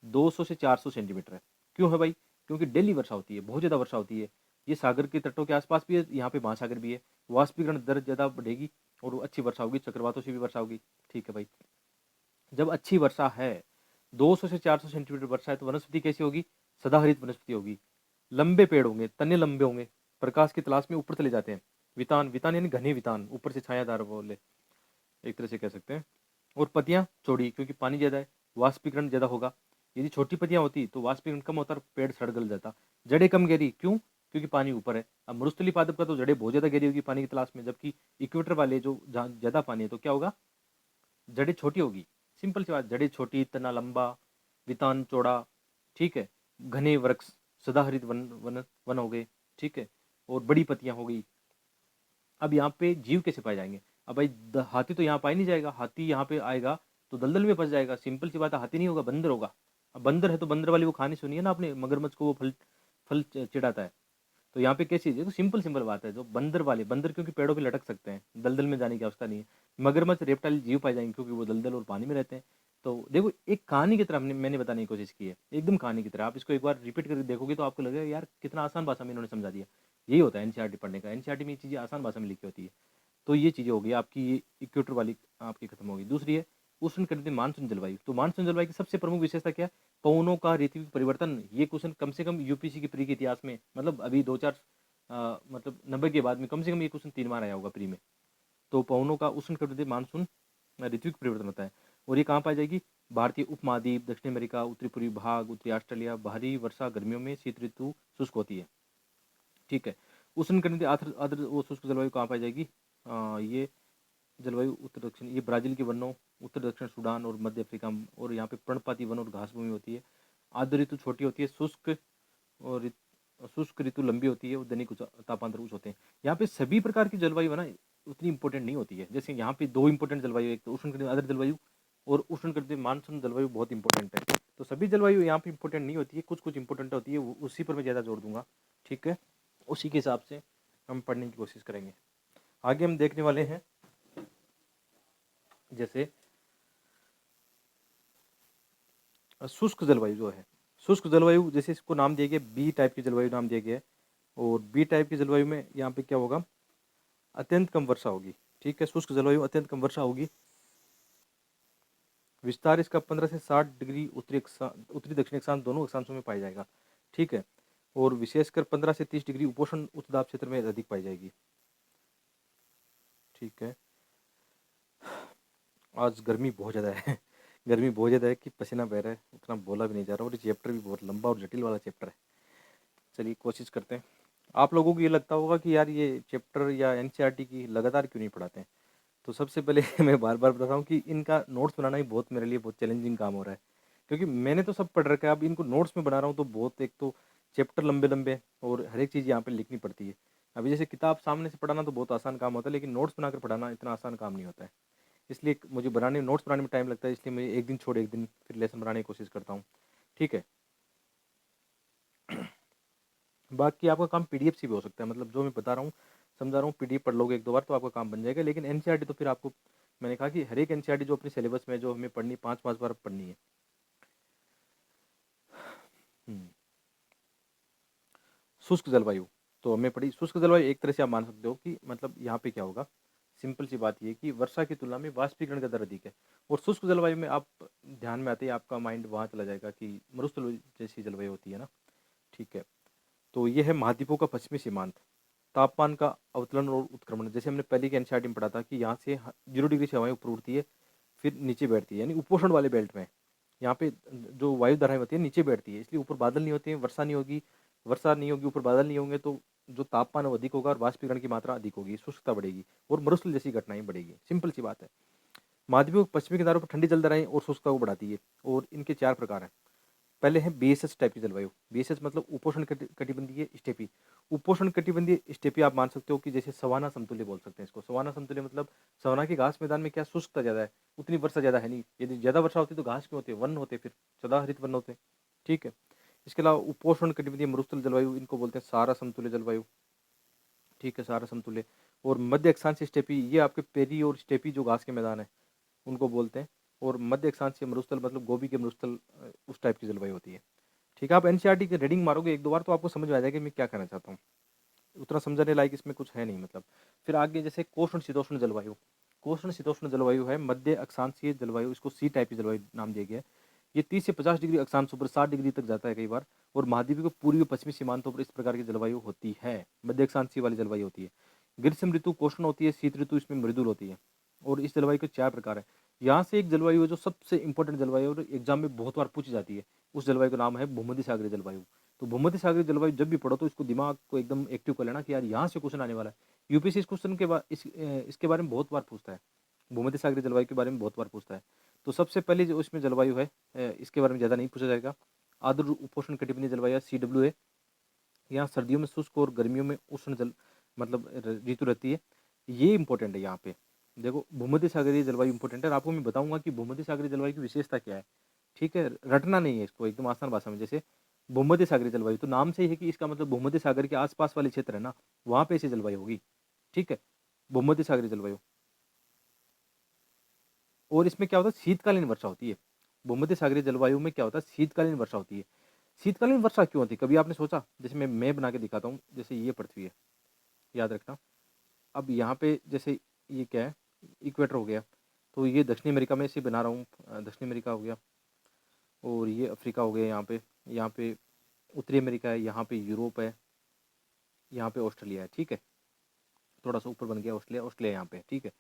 200 से 400 सेंटीमीटर है। क्यों है भाई, क्योंकि डेली वर्षा होती है, बहुत ज़्यादा वर्षा होती है। ये सागर के तटों के आसपास भी है, यहाँ पे महासागर भी है, वाष्पीकरण दर ज़्यादा बढ़ेगी और अच्छी वर्षा होगी, चक्रवातों से भी वर्षा होगी। ठीक है भाई, जब अच्छी वर्षा है, 200 से 400 सेंटीमीटर वर्षा है, तो वनस्पति कैसी होगी, सदाहरित वनस्पति होगी, लंबे पेड़ होंगे, तने लंबे होंगे, प्रकाश की तलाश में ऊपर चले जाते हैं। वितान, वितान यानी घने वितान, ऊपर से छायादार बोले, एक तरह से कह सकते हैं। और पत्तियां चौड़ी, क्योंकि पानी ज़्यादा है, वाष्पीकरण ज़्यादा होगा। यदि छोटी पत्तियां होती तो वाष्पीकरण कम होता और पेड़ सड़ गल जाता। जड़ें कम गहरी, क्यों, क्योंकि पानी ऊपर है। अब मरुस्थलीय पादप का तो जड़ें बहुत ज़्यादा गहरी होगी पानी की तलाश में, जबकि इक्वेटर वाले जो जहाँ ज़्यादा पानी है तो क्या होगा, जड़ें छोटी होगी। सिंपल सी बात, जड़ें छोटी, तना लंबा, वितान चौड़ा। ठीक है, घने वृक्ष, सदाहरित वन वन वन हो गए। ठीक है, और बड़ी पत्तियां हो गई। अब यहाँ पे जीव कैसे पाए जाएंगे, अब भाई हाथी तो यहाँ पाया नहीं जाएगा, हाथी यहाँ पे आएगा तो दलदल में फंस जाएगा। सिंपल सी बात है, हाथी नहीं होगा, बंदर होगा। अब बंदर है तो बंदर वाली वो कहानी सुनी है ना आपने, मगरमच्छ को वो फल फल चिढ़ाता है। तो यहाँ पे कैसी है, तो सिंपल सिंपल बात है, जो बंदर वाले, बंदर क्योंकि पेड़ों पे लटक सकते हैं, दलदल में जाने की आवश्यकता नहीं है। मगरमच्छ रेप्टाइल जीव पाए जाएंगे क्योंकि वो दलदल और पानी में रहते हैं। तो देखो, एक कहानी की तरह मैंने बताने की कोशिश की है, एकदम कहानी की तरह। आप इसको एक बार रिपीट करके देखोगे तो आपको लगेगा यार कितना आसान भाषा में इन्होंने समझा दिया। यही होता है एनसीईआरटी पढ़ने का, एनसीईआरटी में ये चीज़ें आसान भाषा में लिखी होती है। तो ये चीज़ें होगी आपकी, ये इक्वेटर वाली आपकी खत्म होगी। दूसरी है उष्णकटिबंधीय मानसून जलवायु। तो मानसून जलवायु की सबसे प्रमुख विशेषता क्या है, पवनों का ऋतु परिवर्तन। ये क्वेश्चन कम से कम यूपीसी की प्री के इतिहास में, मतलब अभी 2-4 मतलब 90 के बाद में कम से कम ये क्वेश्चन 3 बार आया होगा प्री में। तो पवनों का उष्णकटिबंधीय मानसून ऋतुविक परिवर्तन होता है और ये कहाँ पाई जाएगी? भारतीय उपमहाद्वीप, दक्षिण अमेरिका, उत्तरी पूर्वी भाग, उत्तरी ऑस्ट्रेलिया। भारी वर्षा गर्मियों में, शीत ऋतु शुष्क होती है। ठीक है। उष्णकटिबंधीय आर्द्र आर्द्र वो शुष्क जलवायु कहाँ पाई जाएगी? ये जलवायु उत्तर दक्षिण, ये ब्राजील के वनों, उत्तर दक्षिण सूडान और मध्य अफ्रीका और यहाँ पे पर्णपाती वन और घास भूमि होती है। आर्द्र ऋतु छोटी होती है, और शुष्क ऋतु लंबी होती है और दैनिक तापांतर उच्च होते हैं। यहाँ पे सभी प्रकार की जलवायु है ना उतनी इंपॉर्टेंट नहीं होती है। जैसे यहाँ पे 2 इंपॉर्टेंट जलवायु, एक तो उष्णकटिबंधीय आर्द्र जलवायु और उष्णकटिबंधीय मानसून जलवायु बहुत इंपॉर्टेंट है। तो सभी जलवायु यहाँ पे इंपॉर्टेंट नहीं होती है, कुछ कुछ इंपॉर्टेंट होती है, उसी पर मैं ज़्यादा जोर दूंगा। ठीक है, उसी के हिसाब से हम पढ़ने की कोशिश करेंगे। आगे हम देखने वाले हैं जैसे शुष्क जलवायु जो है, शुष्क जलवायु जैसे इसको नाम दिया गया बी टाइप की जलवायु नाम दिया गया है। और बी टाइप की जलवायु में यहाँ पे क्या होगा? अत्यंत कम वर्षा होगी। ठीक है, शुष्क जलवायु अत्यंत कम वर्षा होगी। विस्तार इसका 15 से 60 डिग्री उत्तरी दक्षिणी अक्षांश दोनों अक्षांशों में पाया जाएगा। ठीक है, और विशेषकर 15 से 30 डिग्री उपोष्ण उच्च दाब क्षेत्र में अधिक पाई जाएगी। ठीक है, आज गर्मी बहुत ज़्यादा है गर्मी बहुत ज़्यादा है कि पसीना बह रहा है, उतना बोला भी नहीं जा रहा और ये चैप्टर भी बहुत लंबा और जटिल वाला चैप्टर है। चलिए कोशिश करते हैं। आप लोगों को ये लगता होगा कि यार ये चैप्टर या एनसीईआरटी की लगातार क्यों नहीं पढ़ाते हैं? तो सबसे पहले मैं बार बार बता रहा हूँ कि इनका नोट्स बनाना ही बहुत मेरे लिए बहुत चैलेंजिंग काम हो रहा है, क्योंकि मैंने तो सब पढ़ रखा है, अब इनको नोट्स में बना रहा हूँ तो बहुत, एक तो चैप्टर लंबे लंबे और हर एक चीज़ यहाँ पे लिखनी पड़ती है। अभी जैसे किताब सामने से पढ़ाना तो बहुत आसान काम होता है, लेकिन नोट्स बनाकर पढ़ाना इतना आसान काम नहीं होता है। इसलिए मुझे नोट्स बनाने में टाइम लगता है, इसलिए मैं एक दिन छोड़ एक दिन फिर लेसन बनाने की कोशिश करता हूँ। ठीक है, बाकी आपका काम पीडीएफ से भी हो सकता है, मतलब जो मैं बता रहा हूँ समझा रहा हूँ, पीडीएफ पढ़ लोगे एक दो बार तो आपका काम बन जाएगा। लेकिन एनसीईआरटी तो फिर आपको, मैंने कहा कि हर एक एनसीईआरटी जो अपने सिलेबस में जो हमें पढ़नी 5-5 बार पढ़नी है। हम्म, शुष्क जलवायु तो हमें पड़ी। शुष्क जलवायु एक तरह से आप मान सकते हो कि मतलब यहाँ पे क्या होगा, सिंपल सी बात ये कि वर्षा की तुलना में वाष्पीकरण का दर अधिक है। और शुष्क जलवायु में आप ध्यान में आते ही आपका माइंड वहाँ चला जाएगा कि मरुस्थल जैसी जलवायु होती है ना। ठीक है, तो ये है महाद्वीपों का पश्चिमी सीमांत, तापमान का अवतरण और उत्क्रमण। जैसे हमने पहले की एनसीईआरटी में पढ़ा था कि यहाँ से 0 डिग्री से हवाएं ऊपर उड़ती है, फिर नीचे बैठती है, यानी उपोषण वाले बेल्ट में यहाँ पे जो वायु धाराएं होती है नीचे बैठती है, इसलिए ऊपर बादल नहीं होते हैं, वर्षा नहीं होगी, ऊपर बादल नहीं होंगे तो जो तापमान है वो अधिक होगा और वाष्पीकरण की मात्रा अधिक होगी, शुष्कता बढ़ेगी और मरुस्थल जैसी घटनाएं बढ़ेगी। सिंपल सी बात है। महाद्वीपों के पश्चिमी किनारों पर ठंडी जलधाराएं और शुष्कता को बढ़ाती है, और इनके 4 प्रकार हैं। पहले है बीएसएच टाइप की जलवायु। बीएसएच मतलब उपोष्ण कटिबंधीय स्टेपी। उपोष्ण कटिबंधीय स्टेपी आप मान सकते हो कि जैसे सवाना समतुल्य बोल सकते हैं इसको। सवाना समतुल्य मतलब सवाना के घास मैदान में क्या शुष्कता ज़्यादा है, उतनी वर्षा ज़्यादा है नहीं। यदि ज़्यादा वर्षा होती तो घास क्यों होते, वन होते, फिर सदाहरित वन होते। ठीक है, इसके अलावा उपोष्ण कटिबंधीय मरुस्थल जलवायु, इनको बोलते हैं सारा समतुल्य जलवायु। ठीक है, सारा समतुल्य। और मध्य अक्षांशीय स्टेपी, ये आपके पेरी और स्टेपी जो घास के मैदान है उनको बोलते हैं। और मध्य अक्षांशीय मरुस्थल मतलब गोभी के मरुस्थल, उस टाइप की जलवायु होती है। ठीक है, आप एनसीईआरटी की रीडिंग मारोगे एक दो बार तो आपको समझ में आ जाएगा कि मैं क्या कहना चाहता हूँ। उतना समझाने लायक इसमें कुछ है नहीं मतलब। फिर आगे जैसे कोष्ण शीतोष्ण जलवायु। कोष्ण शीतोष्ण जलवायु है मध्य अक्षांशीय जलवायु, इसको सी टाइप की जलवायु नाम दिया गया है। ये 30 से 50 डिग्री अक्षांशों पर 60 डिग्री तक जाता है कई बार। और महाद्वीप के पूर्वी और पश्चिमी सीमांतों पर इस प्रकार की जलवायु होती है, मध्य अक्षांशीय वाली जलवायु होती है। ग्रीष्म ऋतु कोष्ण होती है, शीत ऋतु इसमें मृदुल होती है। और इस जलवायु के 4 प्रकार है। यहाँ से एक जलवायु है जो सबसे इंपॉर्टेंट जलवायु और एग्जाम में बहुत बार पूछी जाती है, उस जलवायु का नाम है भूमध्य सागरीय जलवायु। तो भूमध्य सागरीय जलवायु जब भी पढ़ो तो इसको दिमाग को एकदम एक्टिव कर लेना कि यार यहाँ से क्वेश्चन आने वाला है। यूपीएससी इस क्वेश्चन के बाद इसके बारे में बहुत बार पूछता है, भूमध्य सागरीय जलवायु के बारे में बहुत बार पूछता है। तो सबसे पहले जो इसमें जलवायु है, इसके बारे में ज़्यादा नहीं पूछा जाएगा। आर्द्र उपोष्ण कटिबंधीय जलवायु CWA। यहाँ सर्दियों में शुष्क और गर्मियों में उष्ण जल मतलब ऋतु रहती है। ये इंपॉर्टेंट है यहाँ पे। देखो भूमध्य सागरीय जलवायु इंपॉर्टेंट है और आपको मैं बताऊंगा कि भूमध्य सागरीय जलवायु की विशेषता क्या है। ठीक है, रटना नहीं है इसको, एकदम आसान भाषा में। जैसे भूमध्य सागरीय जलवायु तो नाम से ही है कि इसका मतलब भूमध्य सागर के आसपास वाले क्षेत्र है ना, वहाँ पे ऐसी जलवायु होगी। ठीक है, भूमध्य सागरीय जलवायु। और इसमें क्या होता है, शीतकालीन वर्षा होती है। भूमध्य सागरीय जलवायु में क्या होता है, शीतकालीन वर्षा होती है। शीतकालीन वर्षा क्यों होती है कभी आपने सोचा? जैसे मैं बना के दिखाता हूँ, जैसे ये पृथ्वी है, याद रखना। अब यहाँ पे जैसे ये क्या है, इक्वेटर हो गया, तो ये दक्षिणी अमेरिका में से बना रहा हूँ, दक्षिणी अमेरिका हो गया। और ये अफ्रीका हो गया, यहाँ पे उत्तरी अमेरिका है, यहाँ पे यूरोप है। यहाँ पे ऑस्ट्रेलिया है, ठीक है, थोड़ा सा ऊपर बन गया ऑस्ट्रेलिया, ऑस्ट्रेलिया यहाँ पे है, ठीक है।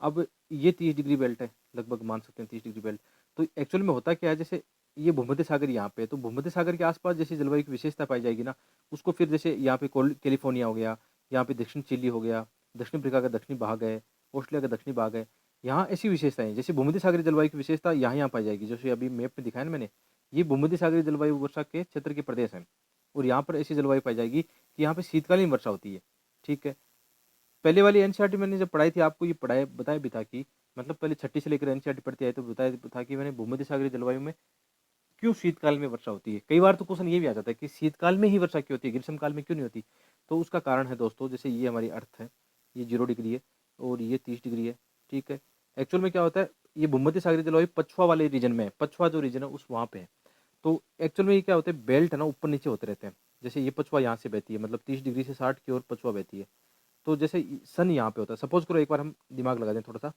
अब ये 30 डिग्री बेल्ट है, लगभग मान सकते हैं 30 डिग्री बेल्ट। तो एक्चुअल में होता क्या है, जैसे ये भूमध्य सागर यहाँ पे है, तो भूमध्य सागर के आसपास जैसे जलवायु की विशेषता पाई जाएगी ना, उसको फिर जैसे यहाँ पे कैलिफोर्निया हो गया, यहाँ पे दक्षिण चिली हो गया, दक्षिण अफ्रीका का दक्षिणी भाग है, ऑस्ट्रेलिया का दक्षिणी भाग है, यहाँ ऐसी विशेषताएं जैसे भूमध्य सागरीय जलवायु की विशेषता यहाँ यहाँ पाई जाएगी, जैसे अभी मैप में दिखाया ना मैंने, ये भूमध्य सागरीय जलवायु वर्षा के क्षेत्र के प्रदेश हैं। और यहाँ पर ऐसी जलवायु पाई जाएगी कि यहाँ पे शीतकालीन वर्षा होती है, ठीक है। पहले वाली एनसीईआरटी मैंने जब पढ़ाई थी आपको ये पढ़ाया बताया भी था कि मतलब पहले छठी से लेकर एनसीईआरटी पढ़ती आई तो बताया था कि मैंने भूमध्य सागरीय जलवायु में क्यों शीतकाल में वर्षा होती है। कई बार तो क्वेश्चन ये भी आ जाता है कि शीतकाल में ही वर्षा क्यों होती है, ग्रीष्मकाल में क्यों नहीं होती। तो उसका कारण है दोस्तों, जैसे ये हमारी अर्थ है, ये 0 डिग्री है और ये 30 डिग्री है, ठीक है। एक्चुअल में क्या होता है, ये भूमध्य सागरीय जलवायु पछुआ वाले रीजन में है, पछुआ जो रीजन है उस वहाँ पे है। तो एक्चुअल में ये क्या होता है, बेल्ट है ना ऊपर नीचे होते रहते हैं। जैसे ये पछुआ यहाँ से बहती है, मतलब 30 डिग्री से 60 की ओर पछुआ बहती है। तो जैसे सन यहाँ पे होता है, सपोज करो एक बार हम दिमाग लगा दें थोड़ा सा,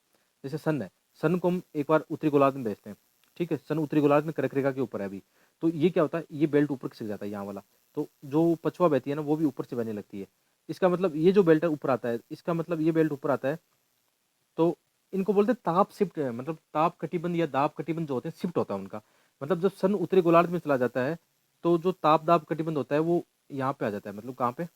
जैसे सन है, सन को हम एक बार उत्तरी गोलार्ध में भेजते हैं, ठीक है, सन उत्तरी गोलार्ध में कर्क रेखा के ऊपर है अभी। तो ये क्या होता है, ये बेल्ट ऊपर खिसक जाता है यहाँ वाला, तो जो पछुआ बहती है ना वो भी ऊपर से बहने लगती है। इसका मतलब ये जो बेल्ट है ऊपर आता है, इसका मतलब ये बेल्ट ऊपर आता है, तो इनको बोलते हैं ताप शिफ्ट है, मतलब ताप कटिबंध या दाब कटिबंध जो होते हैं शिफ्ट होता है उनका। मतलब जब सन उत्तरी गोलार्ध में चला जाता है, तो जो ताप दाब कटिबंध होता है वो यहाँ पे आ जाता है, मतलब कहाँ पे,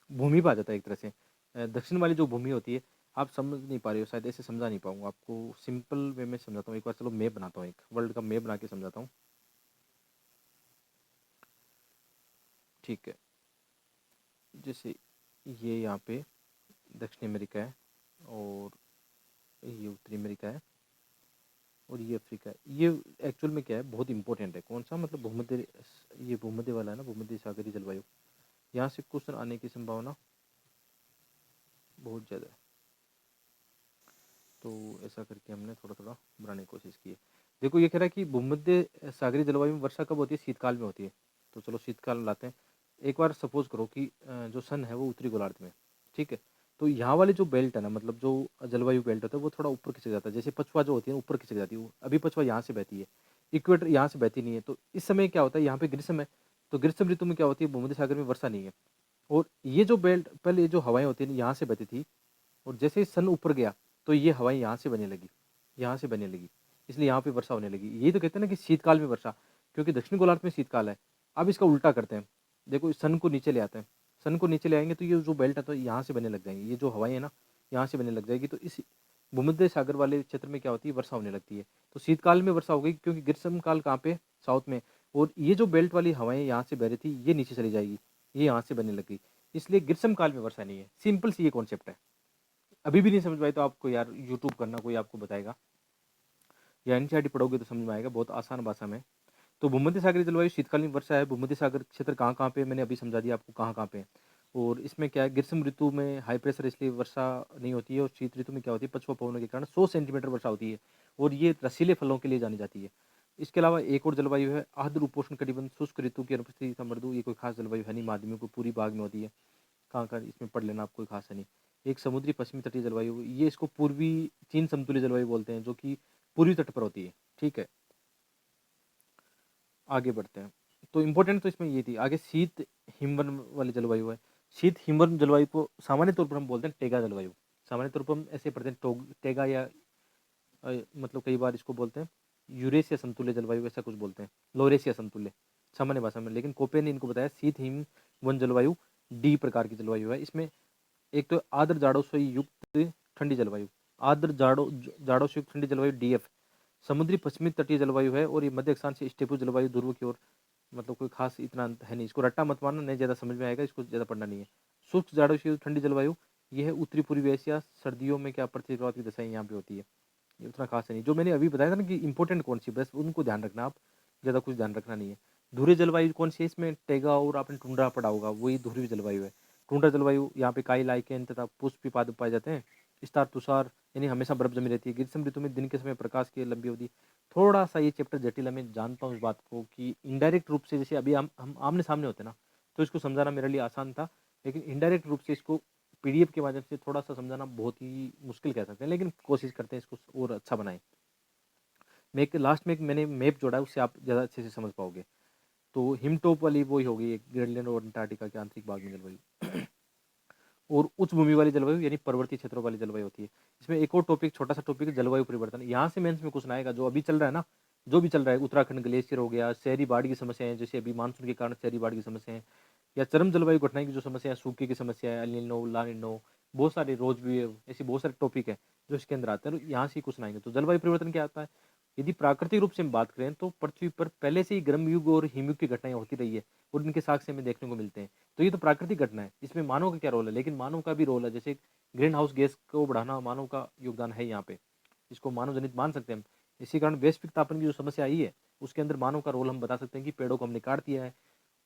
भूमि पे आ जाता है एक तरह से। दक्षिण वाली जो भूमि होती है, आप समझ नहीं पा रहे हो शायद, ऐसे समझा नहीं पाऊंगा आपको, सिंपल वे में समझाता हूँ एक बार, चलो मैप बनाता हूँ, एक वर्ल्ड का मैप बना के समझाता हूँ, ठीक है। जैसे ये यहाँ पे दक्षिणी अमेरिका है, और ये उत्तरी अमेरिका है, और ये अफ्रीका है। ये एक्चुअल में क्या है, बहुत इंपॉर्टेंट है, कौन सा, मतलब भूमध्य, ये भूमध्य वाला है ना, भूमध्य सागरीय जलवायु। यहाँ से क्वेश्चन आने की संभावना बहुत ज़्यादा है। तो ऐसा करके हमने थोड़ा थोड़ा बनाने की कोशिश की है। देखो ये कह रहा है कि भूमध्य सागरीय जलवायु में वर्षा कब होती है, शीतकाल में होती है। तो चलो शीतकाल में लाते हैं। एक बार सपोज करो कि जो सन है वो उत्तरी गोलार्ध में, ठीक है। तो यहाँ वाले जो बेल्ट है ना, मतलब जो जलवायु बेल्ट होता है वो थोड़ा ऊपर खिसक जाता है, जैसे पछुआ जो होती है ऊपर खिसक जाती है, वो अभी पछुआ यहाँ से बहती है, इक्वेटर यहाँ से बहती नहीं है। तो इस समय क्या होता है, यहाँ पे ग्रीष्म है, तो ग्रीष्म ऋतु में क्या होती है, भूमध्य सागर में वर्षा नहीं है। और ये जो बेल्ट पहले ये जो हवाएं होती है यहाँ से बहती थी, और जैसे ही सन ऊपर गया तो ये हवाएं यहाँ से बनने लगी, यहाँ से बनने लगी, इसलिए यहाँ पे वर्षा होने लगी। यही तो कहते हैं ना कि शीतकाल में वर्षा, क्योंकि दक्षिण गोलार्ध में शीतकाल है। अब इसका उल्टा करते हैं, देखो इस सन को नीचे ले आते हैं, सन को नीचे ले आएंगे तो ये जो बेल्ट है तो यहाँ से बनने लग जाएंगे, ये जो हवाएं है ना यहाँ से बनने लग जाएगी। तो इस भूमध्य सागर वाले क्षेत्र में क्या होती है, वर्षा होने लगती है। तो शीतकाल में वर्षा हो गई, क्योंकि ग्रीष्म काल कहाँ पे, साउथ में। और ये जो बेल्ट वाली हवाएं यहाँ से बह रही थी ये नीचे चली जाएगी, ये यहाँ से बनने लगी, इसलिए ग्रीष्म काल में वर्षा नहीं है। सिंपल सी ये कॉन्सेप्ट है। अभी भी नहीं समझ पाए तो आपको यार यूट्यूब करना, कोई आपको बताएगा, या एनसीईआरटी पढ़ोगे तो समझ में आएगा, बहुत आसान भाषा में। तो भूमध्य सागरीय जलवायु शीतकालीन वर्षा है, भूमध्य सागर क्षेत्र कहाँ कहाँ पे है, मैंने अभी समझा दिया आपको कहाँ कहाँ पे है। और इसमें क्या है, ग्रीष्म ऋतु में हाई प्रेशर इसलिए वर्षा नहीं होती है, और शीत ऋतु में क्या होती है, पछुआ पवनों के कारण 100 सेंटीमीटर वर्षा होती है, और ये रसीले फलों के लिए जानी जाती है। इसके अलावा एक और जलवायु है आर्द्र उपोष्ण कटिबंध शुष्क ऋतु की अनुपस्थिति मृदु, ये कोई खास जलवायु है नहीं, माध्यमिक को पूरी भाग में होती है, कहाँ कहाँ इसमें पढ़ लेना, आप कोई खास है नहीं। एक समुद्री पश्चिमी तटीय जलवायु, ये इसको पूर्वी चीन समतुल्य जलवायु बोलते हैं, जो कि पूर्वी तट पर होती है, ठीक है। आगे बढ़ते हैं। तो इम्पोर्टेंट तो इसमें ये थी, आगे शीत हिमवन वाली जलवायु है। शीत हिमवन जलवायु को सामान्य तौर पर हम बोलते हैं टेगा जलवायु। सामान्य तौर पर हम ऐसे पढ़ते हैं टेगा, या मतलब कई बार इसको बोलते हैं यूरेशिया समतुल्य जलवायु, ऐसा कुछ बोलते हैं, लोरेशिया समतुल्य सामान्य भाषा में। लेकिन कोपे ने इनको बताया शीत हिम वन जलवायु डी प्रकार की जलवायु है। इसमें एक तो आर्द्र जाड़ों से युक्त ठंडी जलवायु, आर्द्र जाड़ों से युक्त ठंडी जलवायु डीएफ, समुद्री पश्चिमी तटीय जलवायु है, और ये मध्य अक्षांश से स्टेपु जलवायु ध्रुव की ओर। मतलब कोई खास इतना अंत है नहीं, इसको रट्टा मत मारना, नहीं ज़्यादा समझ में आएगा, इसको ज़्यादा पढ़ना नहीं है। शुष्क जाड़ों से युक्त ठंडी जलवायु, ये है उत्तरी पूर्वी एशिया, सर्दियों में क्या प्रतिक्रमण की दशाएं यहाँ पे होती है। ये उतना खास है नहीं, जो मैंने अभी बताया था ना कि इंपॉर्टेंट कौन सी, बस उनको ध्यान रखना आप, ज़्यादा कुछ ध्यान रखना नहीं है। ध्रुवीय जलवायु कौन सी है, इसमें टेगा और आपने टुंड्रा पढ़ा होगा, वही ध्रुवीय जलवायु है। टुंड्रा जलवायु यहाँ पे काई लाइकेन तथा पुष्प पादप पाए जाते हैं, स्टार तुषार यानी हमेशा बर्फ जमी रहती है। ग्रीष्म ऋतु में दिन के समय प्रकाश की लंबी अवधि। थोड़ा सा ये चैप्टर जटिल है, मैं जानता हूँ इस बात को कि इनडायरेक्ट रूप से, जैसे अभी हम आमने सामने होते हैं ना, तो इसको समझाना मेरे लिए आसान था, लेकिन इनडायरेक्ट रूप से इसको पीडीएफ के माध्यम से थोड़ा सा समझाना बहुत ही मुश्किल कह सकते हैं, लेकिन कोशिश करते हैं इसको और अच्छा बनाएं। मैं एक लास्ट में एक मैंने मैप जोड़ा है, उससे आप ज़्यादा अच्छे से समझ पाओगे। तो हिमटॉप वाली वही होगी, एक ग्रीनलैंड और अंटार्कटिका के आंतरिक भाग में जलवायु। और उच्च भूमि वाली जलवायु यानी पर्वतीय क्षेत्रों वाली जलवायु होती है। इसमें एक और टॉपिक, छोटा सा टॉपिक है, जलवायु परिवर्तन। यहाँ से मेंस में क्वेश्चन आएगा, जो अभी चल रहा है ना, जो भी चल रहा है, उत्तराखंड ग्लेशियर हो गया, शहरी बाढ़ की समस्या है, जैसे अभी मानसून के कारण शहरी बाढ़ की समस्या है, या चरम जलवायु घटनाएं की जो समस्या है, सूखे की समस्या है, एल नीनो, ला नीनो, बहुत सारे रोज भी, ऐसे बहुत सारे टॉपिक है जो इसके अंदर आते हैं, तो यहाँ से क्वेश्चन आएंगे। तो जलवायु परिवर्तन क्या आता है? यदि प्राकृतिक रूप से हम बात करें तो पृथ्वी पर पहले से ही गर्म युग और हिमयुग की घटनाएं होती रही है और इनके साक्ष्य हमें देखने को मिलते हैं। तो ये तो प्राकृतिक घटना है, इसमें मानव का क्या रोल है? लेकिन मानव का भी रोल है, जैसे ग्रीन हाउस गैस को बढ़ाना मानव का योगदान है यहाँ पे, इसको मानव जनित मान सकते हैं हम। इसी कारण वैश्विक तापन की जो समस्या आई है उसके अंदर मानव का रोल हम बता सकते हैं कि पेड़ों को हमने काट दिया है,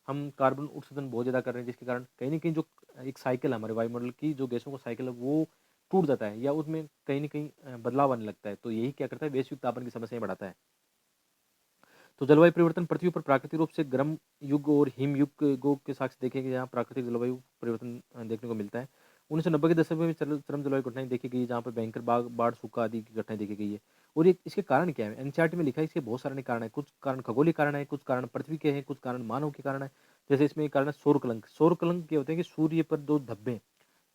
हम कार्बन उत्सर्जन बहुत ज़्यादा कर रहे हैं, जिसके कारण कहीं ना कहीं जो एक साइकिल है हमारे वायुमंडल की, जो गैसों का साइकिल है, वो टूट जाता है या उसमें कहीं ना कहीं बदलाव आने लगता है। तो यही क्या करता है, वैश्विक तापन की समस्याएं बढ़ाता है। तो जलवायु परिवर्तन पृथ्वी पर प्राकृतिक रूप से गर्म युग और हिम युगों के साक्ष्य देखेंगे, जहाँ प्राकृतिक जलवायु परिवर्तन देखने को मिलता है। 1990 के दशक में चरम जलवायु घटनाएं देखी गई, जहाँ पर भयंकर बाढ़ सूखा आदि की घटनाएं देखी गई है। और ये इसके कारण क्या है, एनसीईआरटी में लिखा है इसके बहुत सारे कारण है। कुछ कारण खगोलीय कारण है, कुछ कारण पृथ्वी के हैं, कुछ कारण मानव के कारण है। जैसे इसमें एक कारण है सौर कलंक। सौर कलंक क्या होते हैं कि सूर्य पर दो धब्बे,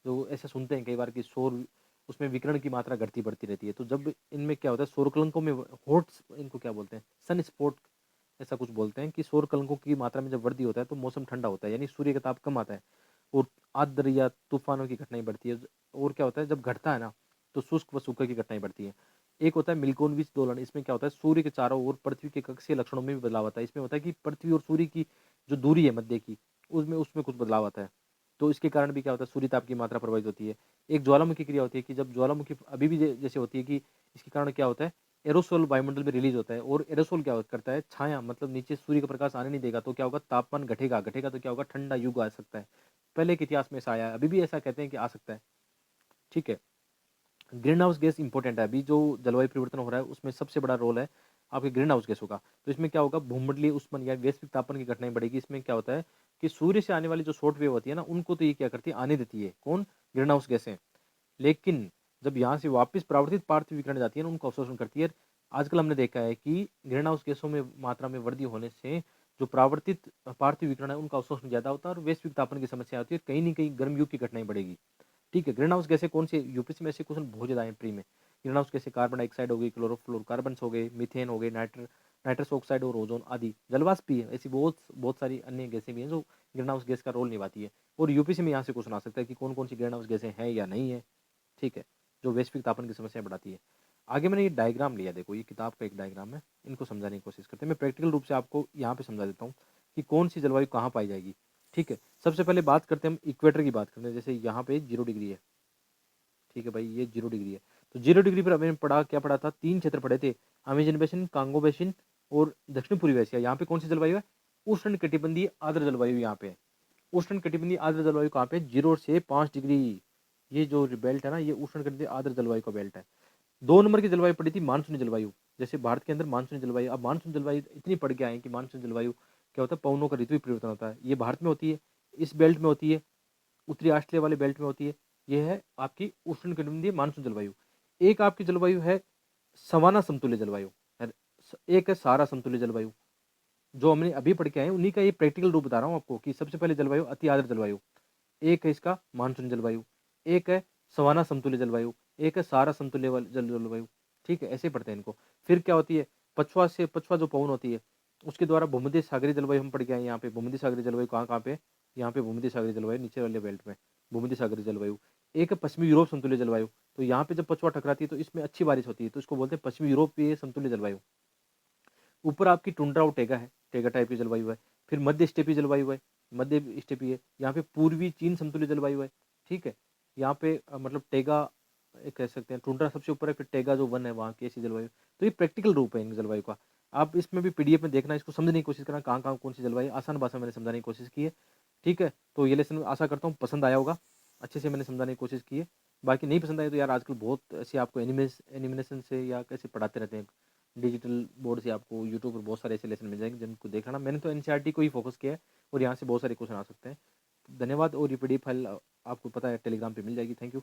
जो ऐसे सुनते हैं कई बार कि सौर, उसमें विकिरण की मात्रा घटती बढ़ती रहती है। तो जब इनमें क्या होता है, सौर कलंकों में हॉट, इनको क्या बोलते हैं, सन स्पॉट ऐसा कुछ बोलते हैं, कि सौर कलंकों की मात्रा में जब वृद्धि होता है तो मौसम ठंडा होता है, यानी सूर्य का ताप कम आता है और आर्द्र या तूफानों की घटनाएं बढ़ती है। और क्या होता है, जब घटता है ना तो शुष्क व सूखे की घटनाएं बढ़ती है। एक होता है मिल्कोनविच दोलन। इसमें क्या होता है, सूर्य के चारों ओर पृथ्वी के कक्षीय लक्षणों में भी बदलाव आता है। इसमें होता है कि पृथ्वी और सूर्य की जो दूरी है मध्य की, उसमें उसमें कुछ बदलाव आता है। तो इसके कारण भी क्या होता है, सूर्य ताप की मात्रा प्रभावित होती है। एक ज्वालामुखी क्रिया होती है कि जब ज्वालामुखी अभी भी जैसे होती है, कि इसके कारण क्या होता है, एरोसोल वायुमंडल में रिलीज होता है। और एरोसोल क्या करता है, छाया, मतलब नीचे सूर्य का प्रकाश आने नहीं देगा, तो क्या होगा, तापमान घटेगा, घटेगा तो क्या होगा, ठंडा युग आ सकता है। पहले के इतिहास में ऐसा आया है, अभी भी ऐसा कहते हैं कि आ सकता है। ठीक है। ग्रीन हाउस गैस इंपॉर्टेंट है। अभी जो जलवायु परिवर्तन हो रहा है उसमें सबसे बड़ा रोल है आपके ग्रीन हाउस गैसों का। तो इसमें क्या होगा, भूमंडलीय उष्मन या वैश्विक तापमान की घटनाएं बढ़ेगी। इसमें क्या होता है कि सूर्य से आने वाली जो शॉर्ट वेव होती है ना, उनको तो ये क्या करती है, आने देती है। कौन? ग्रीन हाउस गैसें। लेकिन जब यहाँ से वापस परावर्तित पार्थिव विकिरण जाती है ना, उनको अवशोषण करती है। आजकल हमने देखा है कि ग्रीन हाउस गैसों में मात्रा में वृद्धि होने से जो परावर्तित पार्थिव विकिरण है उनका अवशोषण ज्यादा होता है और वैश्विक तापन की समस्या होती है, कहीं ना कहीं गर्म युग की घटनाएं बढ़ेगी। ठीक है। ग्रीन हाउस गैसें कौन सी? यूपीएससी में ऐसे क्वेश्चन बहुत ज्यादा है प्री में। ग्रीन हाउस गैसें कार्बन डाइऑक्साइड हो गई, क्लोरोफ्लोरोकार्बन हो गए, मीथेन हो गए, नाइट्रस ऑक्साइड और ओजोन आदि। जलवाष्प भी है, ऐसी बहुत बहुत सारी अन्य गैसें भी हैं जो ग्रीन हाउस गैस का रोल निभाती है। और यूपीएससी में यहाँ से क्वेश्चन आ सकता है कि कौन कौन सी ग्रीन हाउस गैसें हैं या नहीं है। ठीक है। जो वैश्विक तापन की समस्या बढ़ाती है। आगे मैंने ये डायग्राम लिया, देखो ये किताब का एक डायग्राम है, इनको समझाने की कोशिश करते हैं। मैं प्रैक्टिकल रूप से आपको यहाँ पे समझा देता हूँ कि कौन सी जलवायु कहाँ पाई जाएगी। ठीक है। सबसे पहले बात करते हैं हम इक्वेटर की, बात करते हैं। जैसे यहाँ पे 0 डिग्री है, ठीक है भाई, ये 0 डिग्री है। तो 0 डिग्री पर हमने क्या पढ़ा था, 3 क्षेत्र पढ़े थे, अमेजन बेसिन, कांगो बेसिन और दक्षिण पूर्वी एशिया। यहाँ पे कौन सी जलवायु है? उष्ण कटिबंधीय आर्द्र जलवायु यहाँ पे है। उष्ण कटिबंधीय आर्द्र जलवायु कहाँ पे? 0 से 5 डिग्री। ये जो बेल्ट है ना, ये उष्ण कटिबंधीय आर्द्र जलवायु का बेल्ट है। 2 नंबर की जलवायु पड़ी थी मानसूनी जलवायु। जैसे भारत के अंदर मानसूनी जलवायु, अब मानसूनी जलवायु इतनी पड़ गया है कि मानसूनी जलवायु क्या होता है, पवनों का ऋतु परिवर्तन होता है। ये भारत में होती है, इस बेल्ट में होती है, उत्तरी ऑस्ट्रेलिया वाले बेल्ट में होती है। ये है आपकी उष्ण कटिबंधीय मानसून जलवायु। एक आपकी जलवायु है सवाना समतुल्य जलवायु, एक है सारा समतुल्य जलवायु। जो हमने अभी पढ़ के आए हैं उन्हीं का ये प्रैक्टिकल रूप बता रहा हूँ आपको, कि सबसे पहले जलवायु अति आर्द्र जलवायु, एक है इसका मानसून जलवायु, एक है सवाना समतुल्य जलवायु, एक है सारा समतुल्य जलवायु। ठीक है, ऐसे पढ़ते हैं इनको। फिर क्या होती है, पछुआ जो पवन होती है उसके द्वारा भूमध्य सागरीय जलवायु हम पढ़ के आए। यहाँ पे भूमध्य सागरीय जलवायु कहाँ कहाँ पे? यहाँ पे भूमध्य सागरीय जलवायु नीचे वाले बेल्ट में भूमध्य सागरीय जलवायु। एक है पश्चिमी यूरोप समतुल्य जलवायु। तो यहाँ पे जब पछुआ टकराती है तो इसमें अच्छी बारिश होती है, तो इसको बोलते हैं पश्चिमी यूरोपीय समतुल्य जलवायु। ऊपर आपकी टुंड्रा और टेगा है, टेगा टाइप की जलवायु है। फिर मध्य स्टेपी जलवायु है, मध्य स्टेपी है। यहाँ पे पूर्वी चीन समतुल्य जलवायु है। ठीक है। यहाँ पे मतलब टेगा कह सकते हैं, टुंड्रा सबसे ऊपर है, फिर टेगा जो वन है वहाँ की ऐसी जलवायु। तो ये प्रैक्टिकल रूप है इन जलवायु का। आप इसमें भी पीडीएफ में देखना, इसको समझने की कोशिश करना, कहाँ कहाँ कौन सी जलवायु, आसान भाषा में मैंने समझाने की कोशिश की है। ठीक है। तो ये लेसन आशा करता हूँ पसंद आया होगा, अच्छे से मैंने समझाने की कोशिश की है। बाकी नहीं पसंद आए तो यार, आजकल बहुत ऐसे आपको एनिमेशन से या कैसे पढ़ाते रहते हैं डिजिटल बोर्ड से, आपको यूट्यूब पर बहुत सारे ऐसे लेसन मिल जाएंगे जिनको देखना। मैंने तो एनसीईआरटी को ही फोकस किया है और यहाँ से बहुत सारे क्वेश्चन आ सकते हैं। धन्यवाद। और ये पीडीएफ फाइल आपको पता है टेलीग्राम पे मिल जाएगी। Thank you.